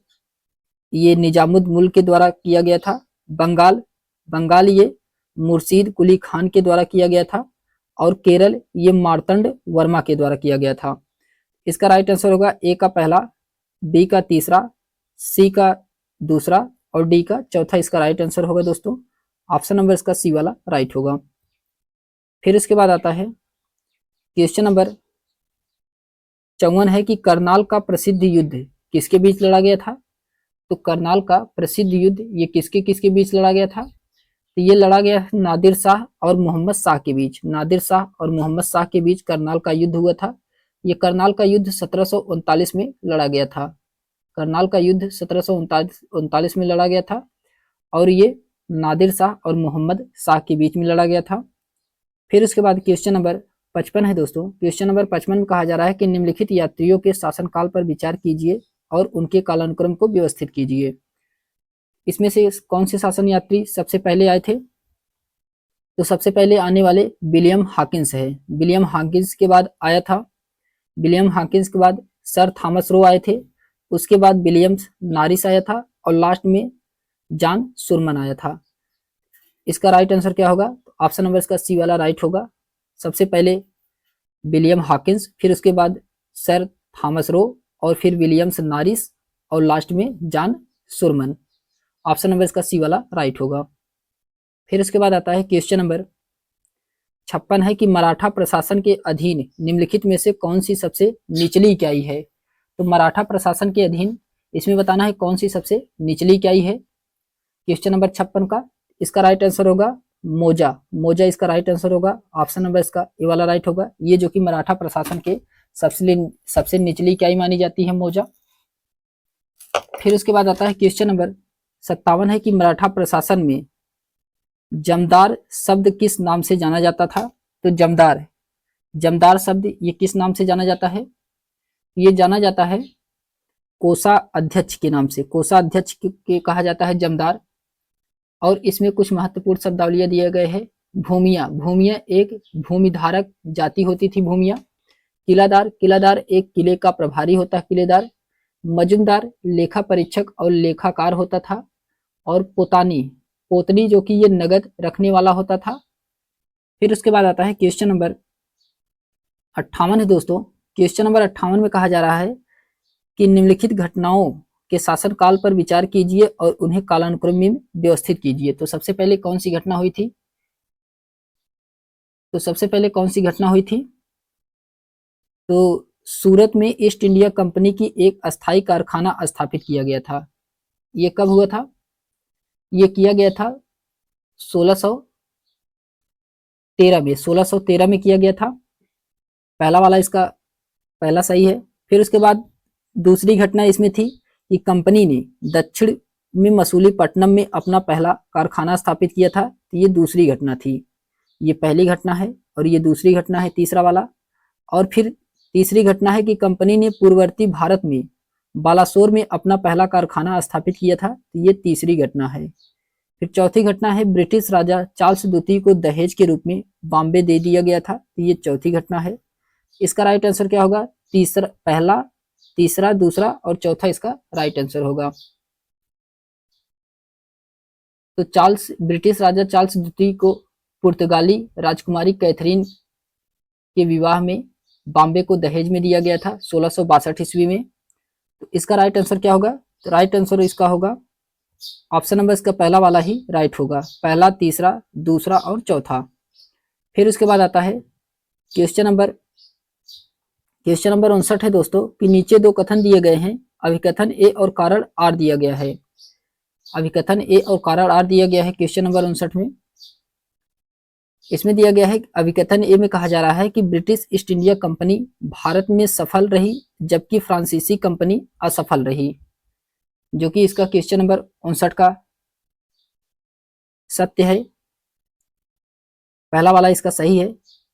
ये निजामुद्दीन मुल्क के द्वारा किया गया था। बंगाल ये मुर्शीद कुली खान के द्वारा किया गया था। और केरल ये मार्तंड वर्मा के द्वारा किया गया था। इसका राइट आंसर होगा ए का पहला, बी का तीसरा, सी का दूसरा और डी का चौथा। इसका राइट आंसर होगा दोस्तों। ऑप्शन नंबर इसका सी वाला राइट होगा। फिर इसके बाद आता है क्वेश्चन नंबर 54 है कि करनाल का प्रसिद्ध युद्ध किसके बीच लड़ा गया था? तो करनाल का प्रसिद्ध युद्ध ये किसके किसके बीच लड़ा गया था? तो ये लड़ा गया नादिर शाह और मोहम्मद शाह के बीच। नादिर शाह और मोहम्मद शाह के बीच करनाल का युद्ध हुआ था। ये करनाल का युद्ध 1739 में लड़ा गया था। करनाल का युद्ध 1739 में लड़ा गया था और ये नादिर शाह और मोहम्मद शाह के बीच में लड़ा गया था। फिर उसके बाद क्वेश्चन नंबर 55 है दोस्तों। क्वेश्चन नंबर 55 में कहा जा रहा है कि निम्नलिखित यात्रियों के शासनकाल पर विचार कीजिए और उनके कालानुक्रम को व्यवस्थित कीजिए। इसमें से कौन से शासन यात्री सबसे पहले आए थे? तो सबसे पहले आने वाले विलियम हॉकिंस है। विलियम हॉकिंस के बाद आया था, विलियम हॉकिंस के बाद सर थॉमस रो आए थे। उसके बाद विलियम्स नॉरिस आया था और लास्ट में जॉन सुरमन आया था। इसका राइट आंसर क्या होगा? ऑप्शन नंबर इसका सी वाला राइट होगा। सबसे पहले विलियम हॉकिंस, फिर उसके बाद सर थॉमस रो और फिर विलियम्स नॉरिस और लास्ट में जॉन सुरमन। ऑप्शन नंबर इसका सी वाला राइट होगा। फिर उसके बाद आता है क्वेश्चन नंबर 56 है कि मराठा प्रशासन के अधीन निम्नलिखित में से कौन सी सबसे निचली इकाई है? तो मराठा प्रशासन के अधीन इसमें बताना है कौन सी सबसे निचली इकाई है क्वेश्चन नंबर 56 का। इसका राइट आंसर होगा मौजा इसका राइट आंसर होगा। ऑप्शन नंबर इसका ए वाला राइट होगा। ये जो कि मराठा प्रशासन के सबसे निचली इकाई मानी जाती है मौजा। फिर उसके बाद आता है क्वेश्चन नंबर 57 है कि मराठा प्रशासन में जमदार शब्द किस नाम से जाना जाता था? तो जमदार शब्द ये किस नाम से जाना जाता है? ये जाना जाता है कोषा अध्यक्ष के नाम से। कोषा अध्यक्ष के कहा जाता है जमदार। और इसमें कुछ महत्वपूर्ण शब्दावलियां दिए गए हैं। भूमिया एक भूमिधारक जाति होती थी। भूमिया किलादार एक किले का प्रभारी होता है। किलेदार मजुमदार लेखा परीक्षक और लेखाकार होता था। और पोतनी जो कि ये नगद रखने वाला होता था। फिर उसके बाद आता है क्वेश्चन नंबर 58 है दोस्तों। क्वेश्चन नंबर 58 में कहा जा रहा है कि निम्नलिखित घटनाओं के शासनकाल पर विचार कीजिए और उन्हें कालानुक्रम में व्यवस्थित कीजिए। तो सबसे पहले कौन सी घटना हुई थी? तो सूरत में ईस्ट इंडिया कंपनी की एक अस्थायी कारखाना स्थापित किया गया था। ये कब हुआ था? ये किया गया था 1613 में किया गया था। पहला वाला इसका पहला सही है। फिर उसके बाद दूसरी घटना इसमें थी कि कंपनी ने दक्षिण में मसूलीपट्टनम में अपना पहला कारखाना स्थापित किया था। तो ये दूसरी घटना थी। ये पहली घटना है और ये दूसरी घटना है, तीसरा वाला। और फिर तीसरी घटना है कि कंपनी ने पूर्ववर्ती भारत में बालासोर में अपना पहला कारखाना स्थापित किया था। तो ये तीसरी घटना है। फिर चौथी घटना है ब्रिटिश राजा चार्ल्स द्वितीय को दहेज के रूप में बॉम्बे दे दिया गया था। तो ये चौथी घटना है। इसका राइट आंसर क्या होगा? तीसरा, पहला, तीसरा, दूसरा और चौथा इसका राइट आंसर होगा। तो चार्ल्स, ब्रिटिश राजा चार्ल्स द्वितीय को पुर्तगाली राजकुमारी कैथरीन के विवाह में बॉम्बे को दहेज में दिया गया था 1662 ईस्वी में। तो इसका राइट आंसर क्या होगा? तो राइट आंसर इसका होगा ऑप्शन नंबर इसका पहला वाला ही राइट होगा, पहला, तीसरा, दूसरा और चौथा। फिर उसके बाद आता है क्वेश्चन नंबर 59 है दोस्तों कि नीचे दो कथन दिए गए हैं, अभिकथन ए और कारण आर दिया गया है। अभिकथन ए और कारण आर दिया गया है क्वेश्चन नंबर 59 में। इसमें दिया गया है अभिकथन ए में कहा जा रहा है कि British east India company Bharat में सफल रही जबकि फ्रांसीसी कंपनी असफल रही, जो कि इसका क्वेश्चन नंबर 59 का सत्य है, पहला वाला इसका सही है।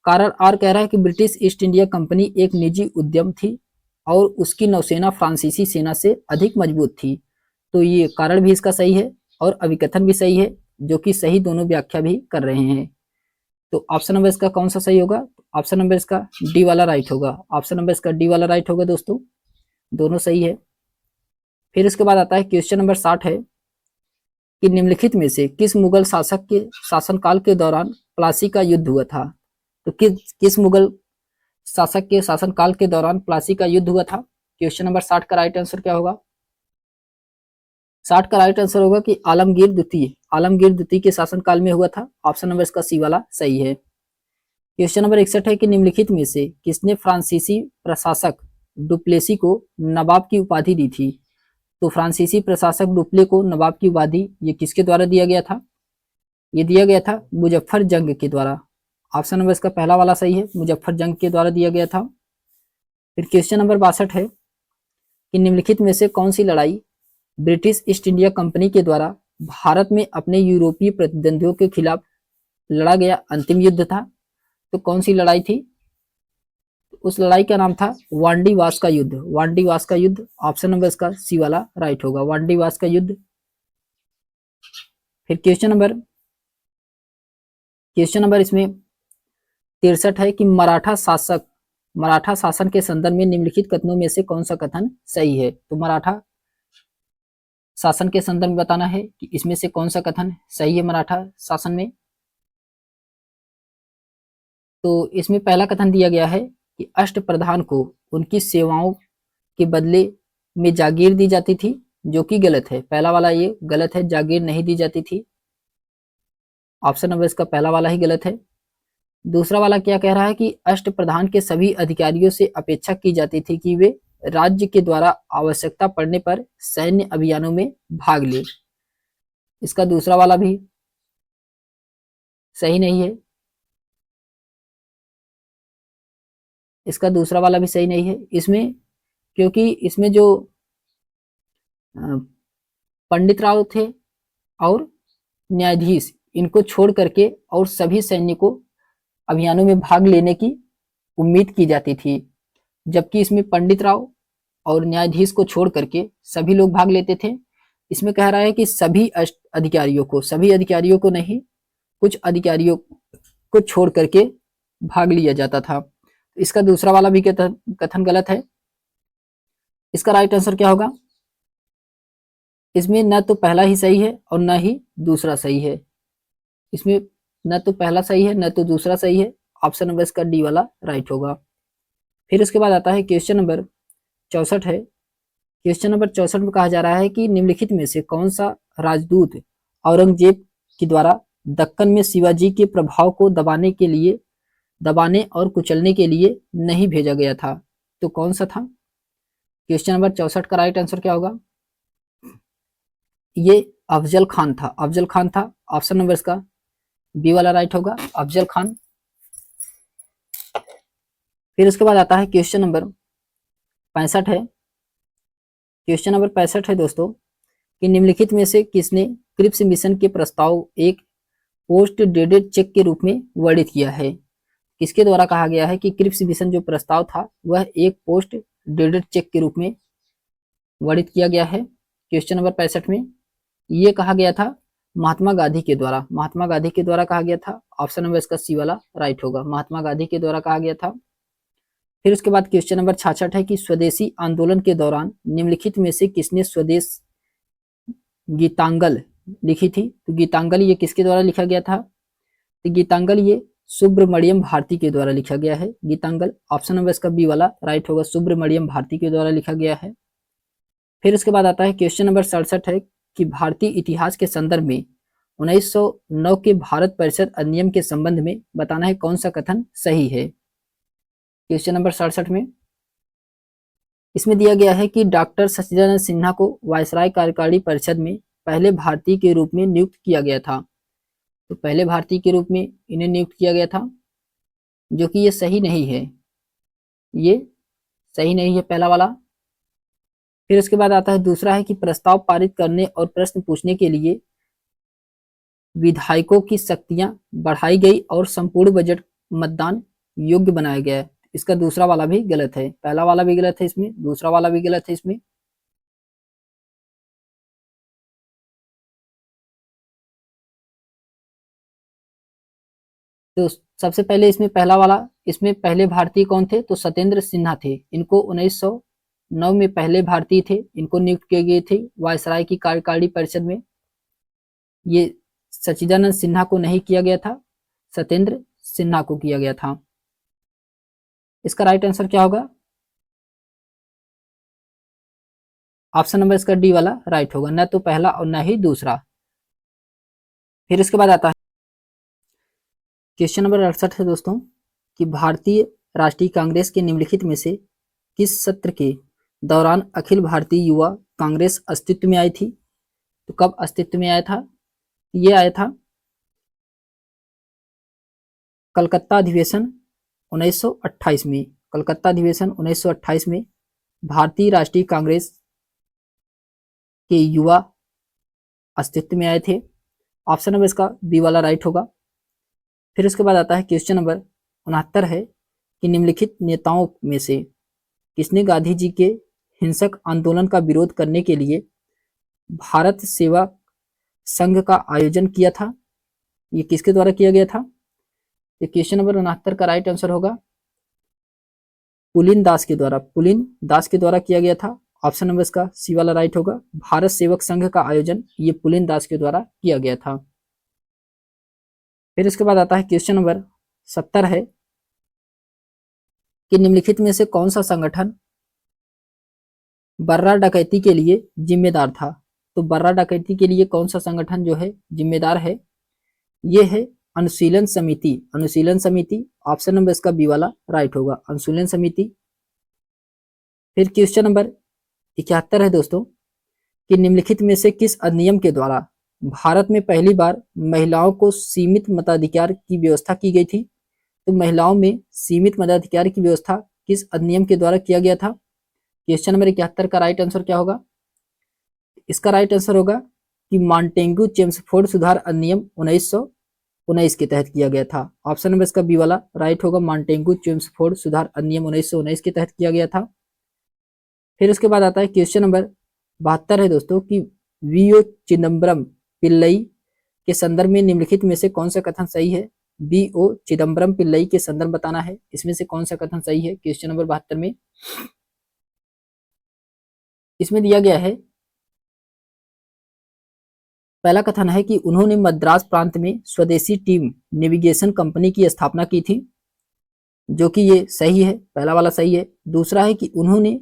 कारण आर कह रहा है कि ब्रिटिश ईस्ट इंडिया कंपनी एक निजी उद्यम थी और उसकी नौसेना फ्रांसीसी सेना से अधिक मजबूत थी, तो ये कारण भी इसका सही है और अभिकथन भी सही है, जो कि सही दोनों व्याख्या भी कर रहे हैं। तो ऑप्शन नंबर इसका कौन सा सही होगा? ऑप्शन नंबर इसका डी वाला राइट होगा, ऑप्शन नंबर इसका डी वाला राइट होगा दोस्तों, दोनों सही है। फिर इसके बाद आता है क्वेश्चन नंबर 60 है कि निम्नलिखित में से किस मुगल शासक के शासनकाल के दौरान प्लासी का युद्ध हुआ था? तो किस मुगल शासक के शासनकाल के दौरान प्लासी का युद्ध हुआ था? क्वेश्चन नंबर 60 का राइट आंसर क्या होगा? 60 का राइट आंसर होगा कि आलमगीर द्वितीय के शासनकाल में हुआ था, ऑप्शन नंबर इसका सी वाला सही है। क्वेश्चन नंबर 61 है कि निम्नलिखित में से किसने फ्रांसीसी प्रशासक डुप्लेसी को नवाब की उपाधि दी थी? तो फ्रांसीसी प्रशासक डुप्ले को नवाब की उपाधि ये किसके द्वारा दिया गया था? ये दिया गया था मुजफ्फर जंग के द्वारा, ऑप्शन नंबर इसका पहला वाला सही है, मुजफ्फर जंग के द्वारा दिया गया था। फिर क्वेश्चन नंबर 62 है कि निम्नलिखित में से कौन सी लड़ाई ब्रिटिश ईस्ट इंडिया कंपनी के द्वारा भारत में अपने यूरोपीय प्रतिद्वंदियों के खिलाफ लड़ा गया अंतिम युद्ध था? तो कौन सी लड़ाई थी? उस लड़ाई का नाम था वांडीवास का युद्ध, वांडीवास का युद्ध, ऑप्शन नंबर इसका सी वाला राइट होगा, वांडीवास का युद्ध। फिर क्वेश्चन नंबर इसमें 63 है कि मराठा शासन के संदर्भ में निम्नलिखित कथनों में से कौन सा कथन सही है? तो मराठा शासन के संदर्भ में बताना है कि इसमें से कौन सा कथन सही है मराठा शासन में। तो इसमें पहला कथन दिया गया है कि अष्टप्रधान को उनकी सेवाओं के बदले में जागीर दी जाती थी, जो कि गलत है, पहला वाला ये गलत है, जागीर नहीं दी जाती थी, ऑप्शन नंबर इसका पहला वाला ही गलत है। दूसरा वाला क्या कह रहा है कि अष्टप्रधान के सभी अधिकारियों से अपेक्षा की जाती थी कि वे राज्य के द्वारा आवश्यकता पड़ने पर सैन्य अभियानों में भाग ले, इसका दूसरा वाला भी सही नहीं है, इसका दूसरा वाला भी सही नहीं है। इसमें क्योंकि इसमें जो पंडित राव थे और न्यायाधीश, इनको छोड़ करके और सभी सैनिकों अभियानों में भाग लेने की उम्मीद की जाती थी, जबकि इसमें पंडित राव और न्यायाधीश को छोड़ करके सभी लोग भाग लेते थे। इसमें कह रहा है कि सभी अधिकारियों को नहीं, कुछ अधिकारियों को छोड़ करके भाग लिया जाता था। इसका दूसरा वाला भी कथन गलत है। इसका राइट आंसर क्या होगा? इसमें न तो पहला ही सही है और न ही दूसरा सही है, इसमें न तो पहला सही है न तो दूसरा सही है, ऑप्शन नंबर इसका डी वाला राइट होगा। फिर उसके बाद आता है क्वेश्चन नंबर 64 है। क्वेश्चन नंबर 64 में कहा जा रहा है कि निम्नलिखित में से कौन सा राजदूत औरंगजेब के द्वारा दक्कन में शिवाजी के प्रभाव को दबाने और कुचलने के लिए नहीं भेजा गया था? तो कौन सा था? क्वेश्चन नंबर 64 का राइट आंसर क्या होगा? ये अफजल खान था, ऑप्शन नंबर इसका बी वाला राइट होगा, अफजल खान। फिर उसके बाद आता है क्वेश्चन नंबर 65 है। क्वेश्चन नंबर 65 है दोस्तों कि निम्नलिखित में से किसने क्रिप्स मिशन के प्रस्ताव एक पोस्ट डेटेड चेक के रूप में वर्णित किया है? किसके द्वारा कहा गया है कि क्रिप्स मिशन जो प्रस्ताव था वह एक पोस्ट डेटेड चेक के रूप में वर्णित किया गया है? क्वेश्चन नंबर 65 में ये कहा गया था महात्मा गांधी के द्वारा कहा गया था, ऑप्शन नंबर इसका सी वाला राइट होगा, महात्मा गांधी के द्वारा कहा गया था। फिर उसके बाद क्वेश्चन नंबर 66 है कि स्वदेशी आंदोलन के दौरान निम्नलिखित में से किसने स्वदेश गीतांजलि लिखी थी? तो गीतांजलि ये किसके द्वारा लिखा गया था? तो गीतांजलि ये सुब्रमण्यम भारती के द्वारा लिखा गया है। गीतांजलि ऑप्शन नंबर इसका बी वाला राइट होगा, सुब्रमण्यम भारती के द्वारा लिखा गया है। फिर उसके बाद आता है क्वेश्चन नंबर 67 है कि भारतीय इतिहास के संदर्भ में 1909 के भारत परिषद अधिनियम के संबंध में बताना है कौन सा कथन सही है। क्वेश्चन नंबर 67 में इसमें दिया गया है कि डॉक्टर सच्चिदानंद सिन्हा को वायसराय कार्यकारिणी परिषद में पहले भारतीय के रूप में नियुक्त किया गया था। तो पहले भारतीय के रूप में इन्हें नियुक्त किया गया था, जो कि ये सही नहीं है, ये सही नहीं है पहला वाला। फिर उसके बाद आता है दूसरा है कि प्रस्ताव पारित करने और प्रश्न पूछने के लिए विधायकों की शक्तियां बढ़ाई गई और संपूर्ण बजट मतदान योग्य बनाया गया है। इसका दूसरा वाला भी गलत है, पहला वाला भी गलत है इसमें, दूसरा वाला भी गलत है इसमें। तो सबसे पहले इसमें पहला वाला, इसमें पहले भारतीय कौन थे? तो सत्येंद्र सिन्हा थे। इनको 1909 में पहले भारतीय थे, इनको नियुक्त किए गए थे वायसराय की कार्यकारिणी परिषद में। ये सच्चिदानंद सिन्हा को नहीं किया गया था, सत्येंद्र सिन्हा को किया गया था। इसका राइट आंसर क्या होगा? ऑप्शन नंबर इसका डी वाला राइट होगा, न तो पहला और न ही दूसरा। फिर इसके बाद आता है क्वेश्चन नंबर 68 है दोस्तों कि भारतीय राष्ट्रीय कांग्रेस के निम्नलिखित में से किस सत्र के दौरान अखिल भारतीय युवा कांग्रेस अस्तित्व में आई थी? तो कब अस्तित्व में आया था? ये आया था कलकत्ता अधिवेशन 1928 में। कलकत्ता अधिवेशन 1928 में भारतीय राष्ट्रीय कांग्रेस के युवा अस्तित्व में आए थे। ऑप्शन नंबर इसका बी वाला राइट होगा। फिर उसके बाद आता है क्वेश्चन नंबर 69 है कि निम्नलिखित नेताओं में से किसने गांधी जी के हिंसक आंदोलन का विरोध करने के लिए भारत सेवा संघ का आयोजन किया था? ये किसके द्वारा किया गया था? ये क्वेश्चन नंबर 69 का राइट आंसर होगा पुलिन दास के द्वारा, पुलिन दास के द्वारा किया गया था। ऑप्शन नंबर इसका सी वाला राइट होगा। भारत सेवक संघ का आयोजन ये पुलिन दास के द्वारा किया गया था। फिर इसके बाद आता है क्वेश्चन नंबर 70 है कि निम्नलिखित में से कौन सा संगठन बर्रा डकैती के लिए जिम्मेदार था? तो बर्रा डकैती के लिए कौन सा संगठन जो है जिम्मेदार है? ये है अनुशीलन समिति। अनुशीलन समिति ऑप्शन नंबर इसका बी वाला राइट होगा, अनुशीलन समिति। फिर क्वेश्चन नंबर 71 है दोस्तों कि निम्नलिखित में से किस अधिनियम के द्वारा भारत में पहली बार महिलाओं को सीमित मताधिकार की व्यवस्था की गई थी? तो महिलाओं में सीमित मताधिकार की व्यवस्था किस अधिनियम के द्वारा किया गया था? क्वेश्चन नंबर 71 का राइट आंसर क्या होगा? इसका राइट आंसर होगा कि मॉन्टेग्यू चेम्सफोर्ड सुधार अधिनियम 1919 के तहत किया गया था। ऑप्शन नंबर इसका बी वाला राइट होगा, मॉन्टेग्यू चेम्सफोर्ड सुधार अधिनियम 1919 के तहत किया गया था। फिर उसके बाद आता है क्वेश्चन नंबर 72 है दोस्तों कि वी.ओ. चिदम्बरम पिल्लई के संदर्भ में निम्नलिखित में से कौन सा कथन सही है? वी.ओ. चिदम्बरम पिल्लई के संदर्भ बताना है, इसमें से कौन सा कथन सही है? क्वेश्चन नंबर 72 में इसमें दिया गया है, पहला कथन है कि उन्होंने मद्रास प्रांत में स्वदेशी टीम नेविगेशन कंपनी की स्थापना की थी, जो कि ये सही है, पहला वाला सही है। दूसरा है कि उन्होंने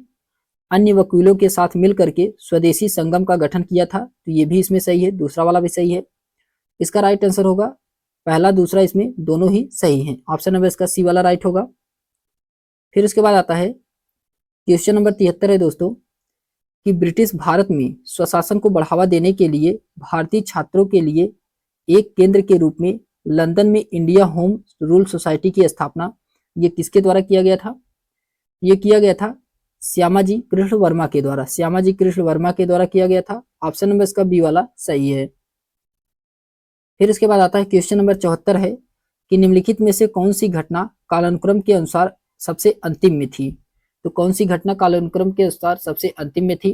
अन्य वकीलों के साथ मिलकर के स्वदेशी संगम का गठन किया था, तो ये भी इसमें सही है, दूसरा वाला भी सही है। इसका राइट आंसर होगा पहला दूसरा, इसमें दोनों ही सही हैं। ऑप्शन नंबर इसका सी वाला राइट होगा। फिर उसके बाद आता है क्वेश्चन नंबर 73 है दोस्तों कि ब्रिटिश भारत में स्वशासन को बढ़ावा देने के लिए भारतीय छात्रों के लिए एक केंद्र के रूप में लंदन में इंडिया होम रूल सोसाइटी की स्थापना ये किसके द्वारा किया गया था? ये किया गया था श्यामाजी कृष्ण वर्मा के द्वारा, श्यामाजी कृष्ण वर्मा के द्वारा किया गया था। ऑप्शन नंबर इसका बी वाला सही है। फिर इसके बाद आता है क्वेश्चन नंबर 74 है कि निम्नलिखित में से कौन सी घटना कालानुक्रम के अनुसार सबसे अंतिम में थी? तो कौन सी घटना कालानुक्रम के अनुसार सबसे अंतिम में थी?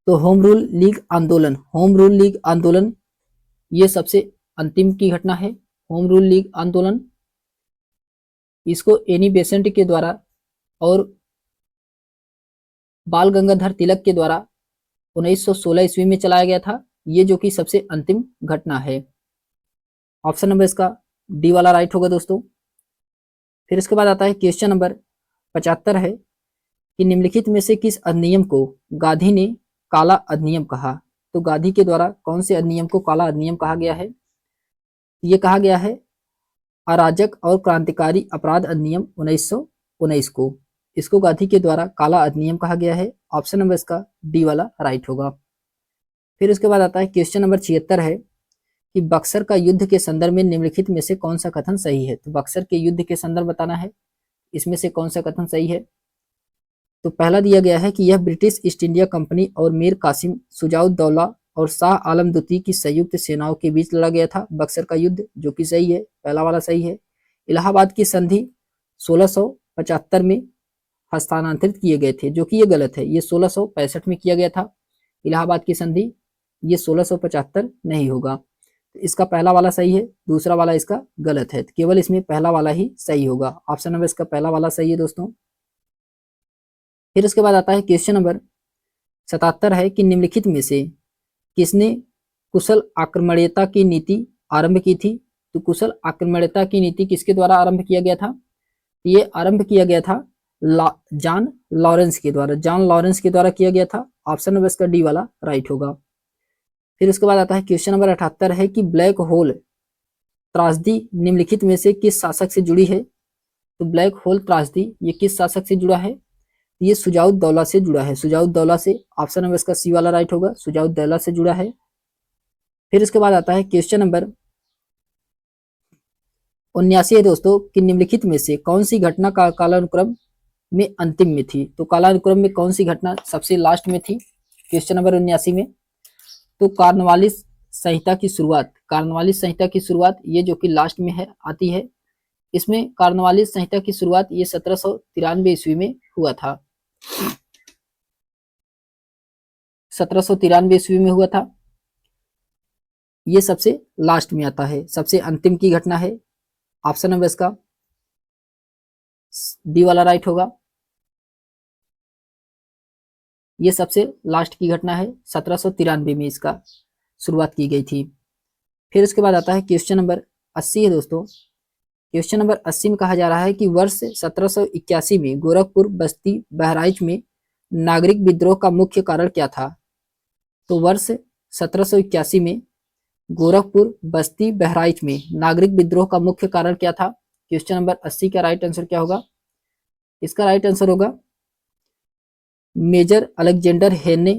तो होम रूल लीग आंदोलन, होम रूल लीग आंदोलन ये सबसे अंतिम की घटना है, होम रूल लीग आंदोलन। इसको एनी बेसेंट के द्वारा और बाल गंगाधर तिलक के द्वारा 1916 ईस्वी में चलाया गया था। ये जो कि सबसे अंतिम घटना है। ऑप्शन नंबर इसका डी वाला राइट होगा दोस्तों। फिर इसके बाद आता है क्वेश्चन नंबर 75 है कि निम्नलिखित में से किस अधिनियम को गांधी ने काला अधिनियम कहा। तो गांधी के द्वारा कौन से अधिनियम को काला अधिनियम कहा गया है। ये कहा गया है अराजक और क्रांतिकारी अपराध अधिनियम 1919 को। इसको गांधी के द्वारा काला अधिनियम कहा गया है। ऑप्शन नंबर इसका डी वाला राइट होगा। फिर उसके बाद आता है क्वेश्चन नंबर 76 है कि बक्सर का युद्ध के संदर्भ में निम्नलिखित में से कौन सा कथन सही है। तो बक्सर के युद्ध के संदर्भ बताना है, इसमें से कौन सा कथन सही है। तो पहला दिया गया है कि यह ब्रिटिश ईस्ट इंडिया कंपनी और मीर कासिम सुजाउद्दौला और शाह आलम द्वितीय की संयुक्त सेनाओं के बीच लड़ा गया था बक्सर का युद्ध, जो कि सही है, पहला वाला सही है। इलाहाबाद की संधि 1675 में हस्तांतरित किए गए थे, जो कि ये गलत है, ये 1665 में किया गया था इलाहाबाद की संधि, ये 1675 नहीं होगा। तो इसका पहला वाला सही है, दूसरा वाला इसका गलत है, तो केवल इसमें पहला वाला ही सही होगा। ऑप्शन नंबर इसका पहला वाला सही है दोस्तों। फिर उसके बाद आता है क्वेश्चन नंबर 77 है कि निम्नलिखित में से किसने कुशल आक्रमणीयता की नीति आरंभ की थी। तो कुशल आक्रमणीयता की नीति किसके द्वारा आरंभ किया गया था। ये आरंभ किया गया था जॉन लॉरेंस के द्वारा, जॉन लॉरेंस के द्वारा किया गया था। ऑप्शन नंबर इसका डी वाला राइट होगा। फिर उसके बाद आता है क्वेश्चन नंबर 78 है कि ब्लैक होल त्रासदी निम्नलिखित में से किस शासक से जुड़ी है। तो ब्लैक होल त्रासदी ये किस शासक से जुड़ा है। ये सुजाउद्दौला से जुड़ा है, सुजाउद्दौला से। ऑप्शन नंबर इसका सी वाला राइट होगा, सुजाउद्दौला से जुड़ा है। फिर इसके बाद आता है क्वेश्चन नंबर 79 है दोस्तों कि निम्नलिखित में से कौन सी घटना का कालानुक्रम में अंतिम में थी। तो कालानुक्रम में कौन सी घटना सबसे लास्ट में थी क्वेश्चन नंबर 79 में। तो कार्नवालिस संहिता की शुरुआत, कार्नवालिस संहिता की शुरुआत ये जो कि लास्ट में है आती है। इसमें कार्नवालिस संहिता की शुरुआत ये 1793 ईस्वी में हुआ था, 1793 ईस्वी में हुआ था। ये सबसे लास्ट में आता है, सबसे अंतिम की घटना है। ऑप्शन नंबर इसका डी वाला राइट होगा। ये सबसे लास्ट की घटना है, 1793 में इसका शुरुआत की गई थी। फिर उसके बाद आता है क्वेश्चन नंबर 80 है दोस्तों। क्वेश्चन नंबर 80 में कहा जा रहा है कि वर्ष 1781 में गोरखपुर, बस्ती, बहराइच में नागरिक विद्रोह का मुख्य कारण क्या था। तो वर्ष 1781 में गोरखपुर, बस्ती, बहराइच में नागरिक विद्रोह का मुख्य कारण क्या था। क्वेश्चन नंबर 80 का राइट आंसर क्या होगा। इसका राइट आंसर होगा मेजर अलेक्जेंडर हेने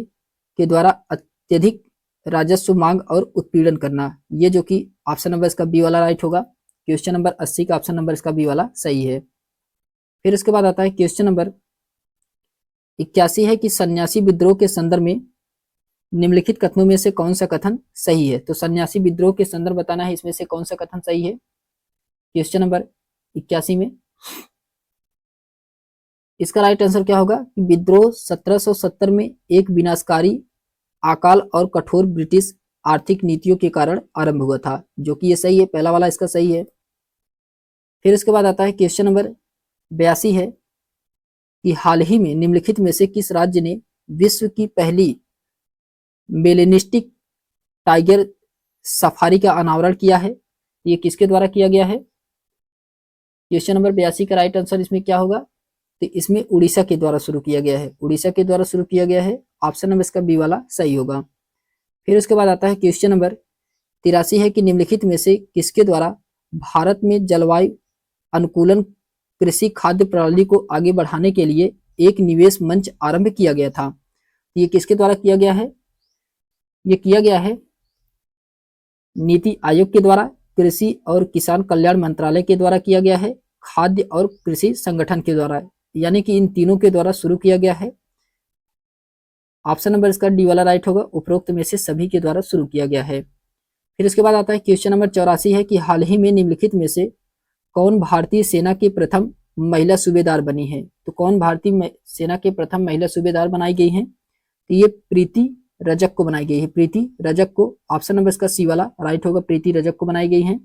के द्वारा अत्यधिक राजस्व मांग और उत्पीड़न करना। ये जो कि ऑप्शन नंबर इसका बी वाला राइट होगा। क्वेश्चन नंबर 80 का ऑप्शन नंबर इसका बी वाला सही है। फिर इसके बाद आता है क्वेश्चन नंबर 81 है कि सन्यासी विद्रोह के संदर्भ में निम्नलिखित कथनों में से कौन सा कथन सही है। तो सन्यासी विद्रोह के संदर्भ बताना है, इसमें से कौन सा कथन सही है क्वेश्चन नंबर 81 में। इसका राइट आंसर क्या होगा कि विद्रोह 1770 में एक विनाशकारी अकाल और कठोर ब्रिटिश आर्थिक नीतियों के कारण आरंभ हुआ था, जो कि ये सही है, पहला वाला इसका सही है। फिर इसके बाद आता है क्वेश्चन नंबर 82 है कि हाल ही में निम्नलिखित में से किस राज्य ने विश्व की पहली मेलेनिस्टिक टाइगर सफारी का अनावरण किया है। ये किसके द्वारा किया गया है। क्वेश्चन नंबर 82 का राइट आंसर इसमें क्या होगा। तो इसमें उड़ीसा के द्वारा शुरू किया गया है, उड़ीसा के द्वारा शुरू किया गया है। ऑप्शन नंबर इसका बी वाला सही होगा। फिर उसके बाद आता है क्वेश्चन नंबर 83 है कि निम्नलिखित में से किसके द्वारा भारत में जलवायु अनुकूलन कृषि खाद्य प्रणाली को आगे बढ़ाने के लिए एक निवेश मंच आरंभ किया गया था। ये किसके द्वारा किया गया है। ये किया गया है नीति आयोग के द्वारा, कृषि और किसान कल्याण मंत्रालय के द्वारा किया गया है, खाद्य और कृषि संगठन के द्वारा, यानी कि इन तीनों के द्वारा शुरू किया गया है। ऑप्शन नंबर इसका डी वाला राइट होगा, उपरोक्त में से सभी के द्वारा शुरू किया गया है। फिर इसके बाद आता है क्वेश्चन नंबर 84 है कि हाल ही में निम्नलिखित में से कौन भारतीय सेना की प्रथम महिला सूबेदार बनी है। तो कौन भारतीय सेना के प्रथम महिला सूबेदार बनाई गई हैं। तो ये प्रीति रजक को बनाई गई है, प्रीति रजक को। ऑप्शन नंबर इसका सी वाला राइट होगा, प्रीति रजक को बनाई गई है।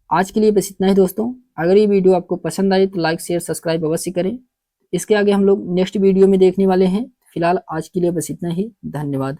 आज के लिए बस इतना ही दोस्तों। अगर ये वीडियो आपको पसंद आए तो लाइक शेयर सब्सक्राइब अवश्य करें। इसके आगे हम लोग नेक्स्ट वीडियो में देखने वाले हैं। फिलहाल आज के लिए बस इतना ही। धन्यवाद।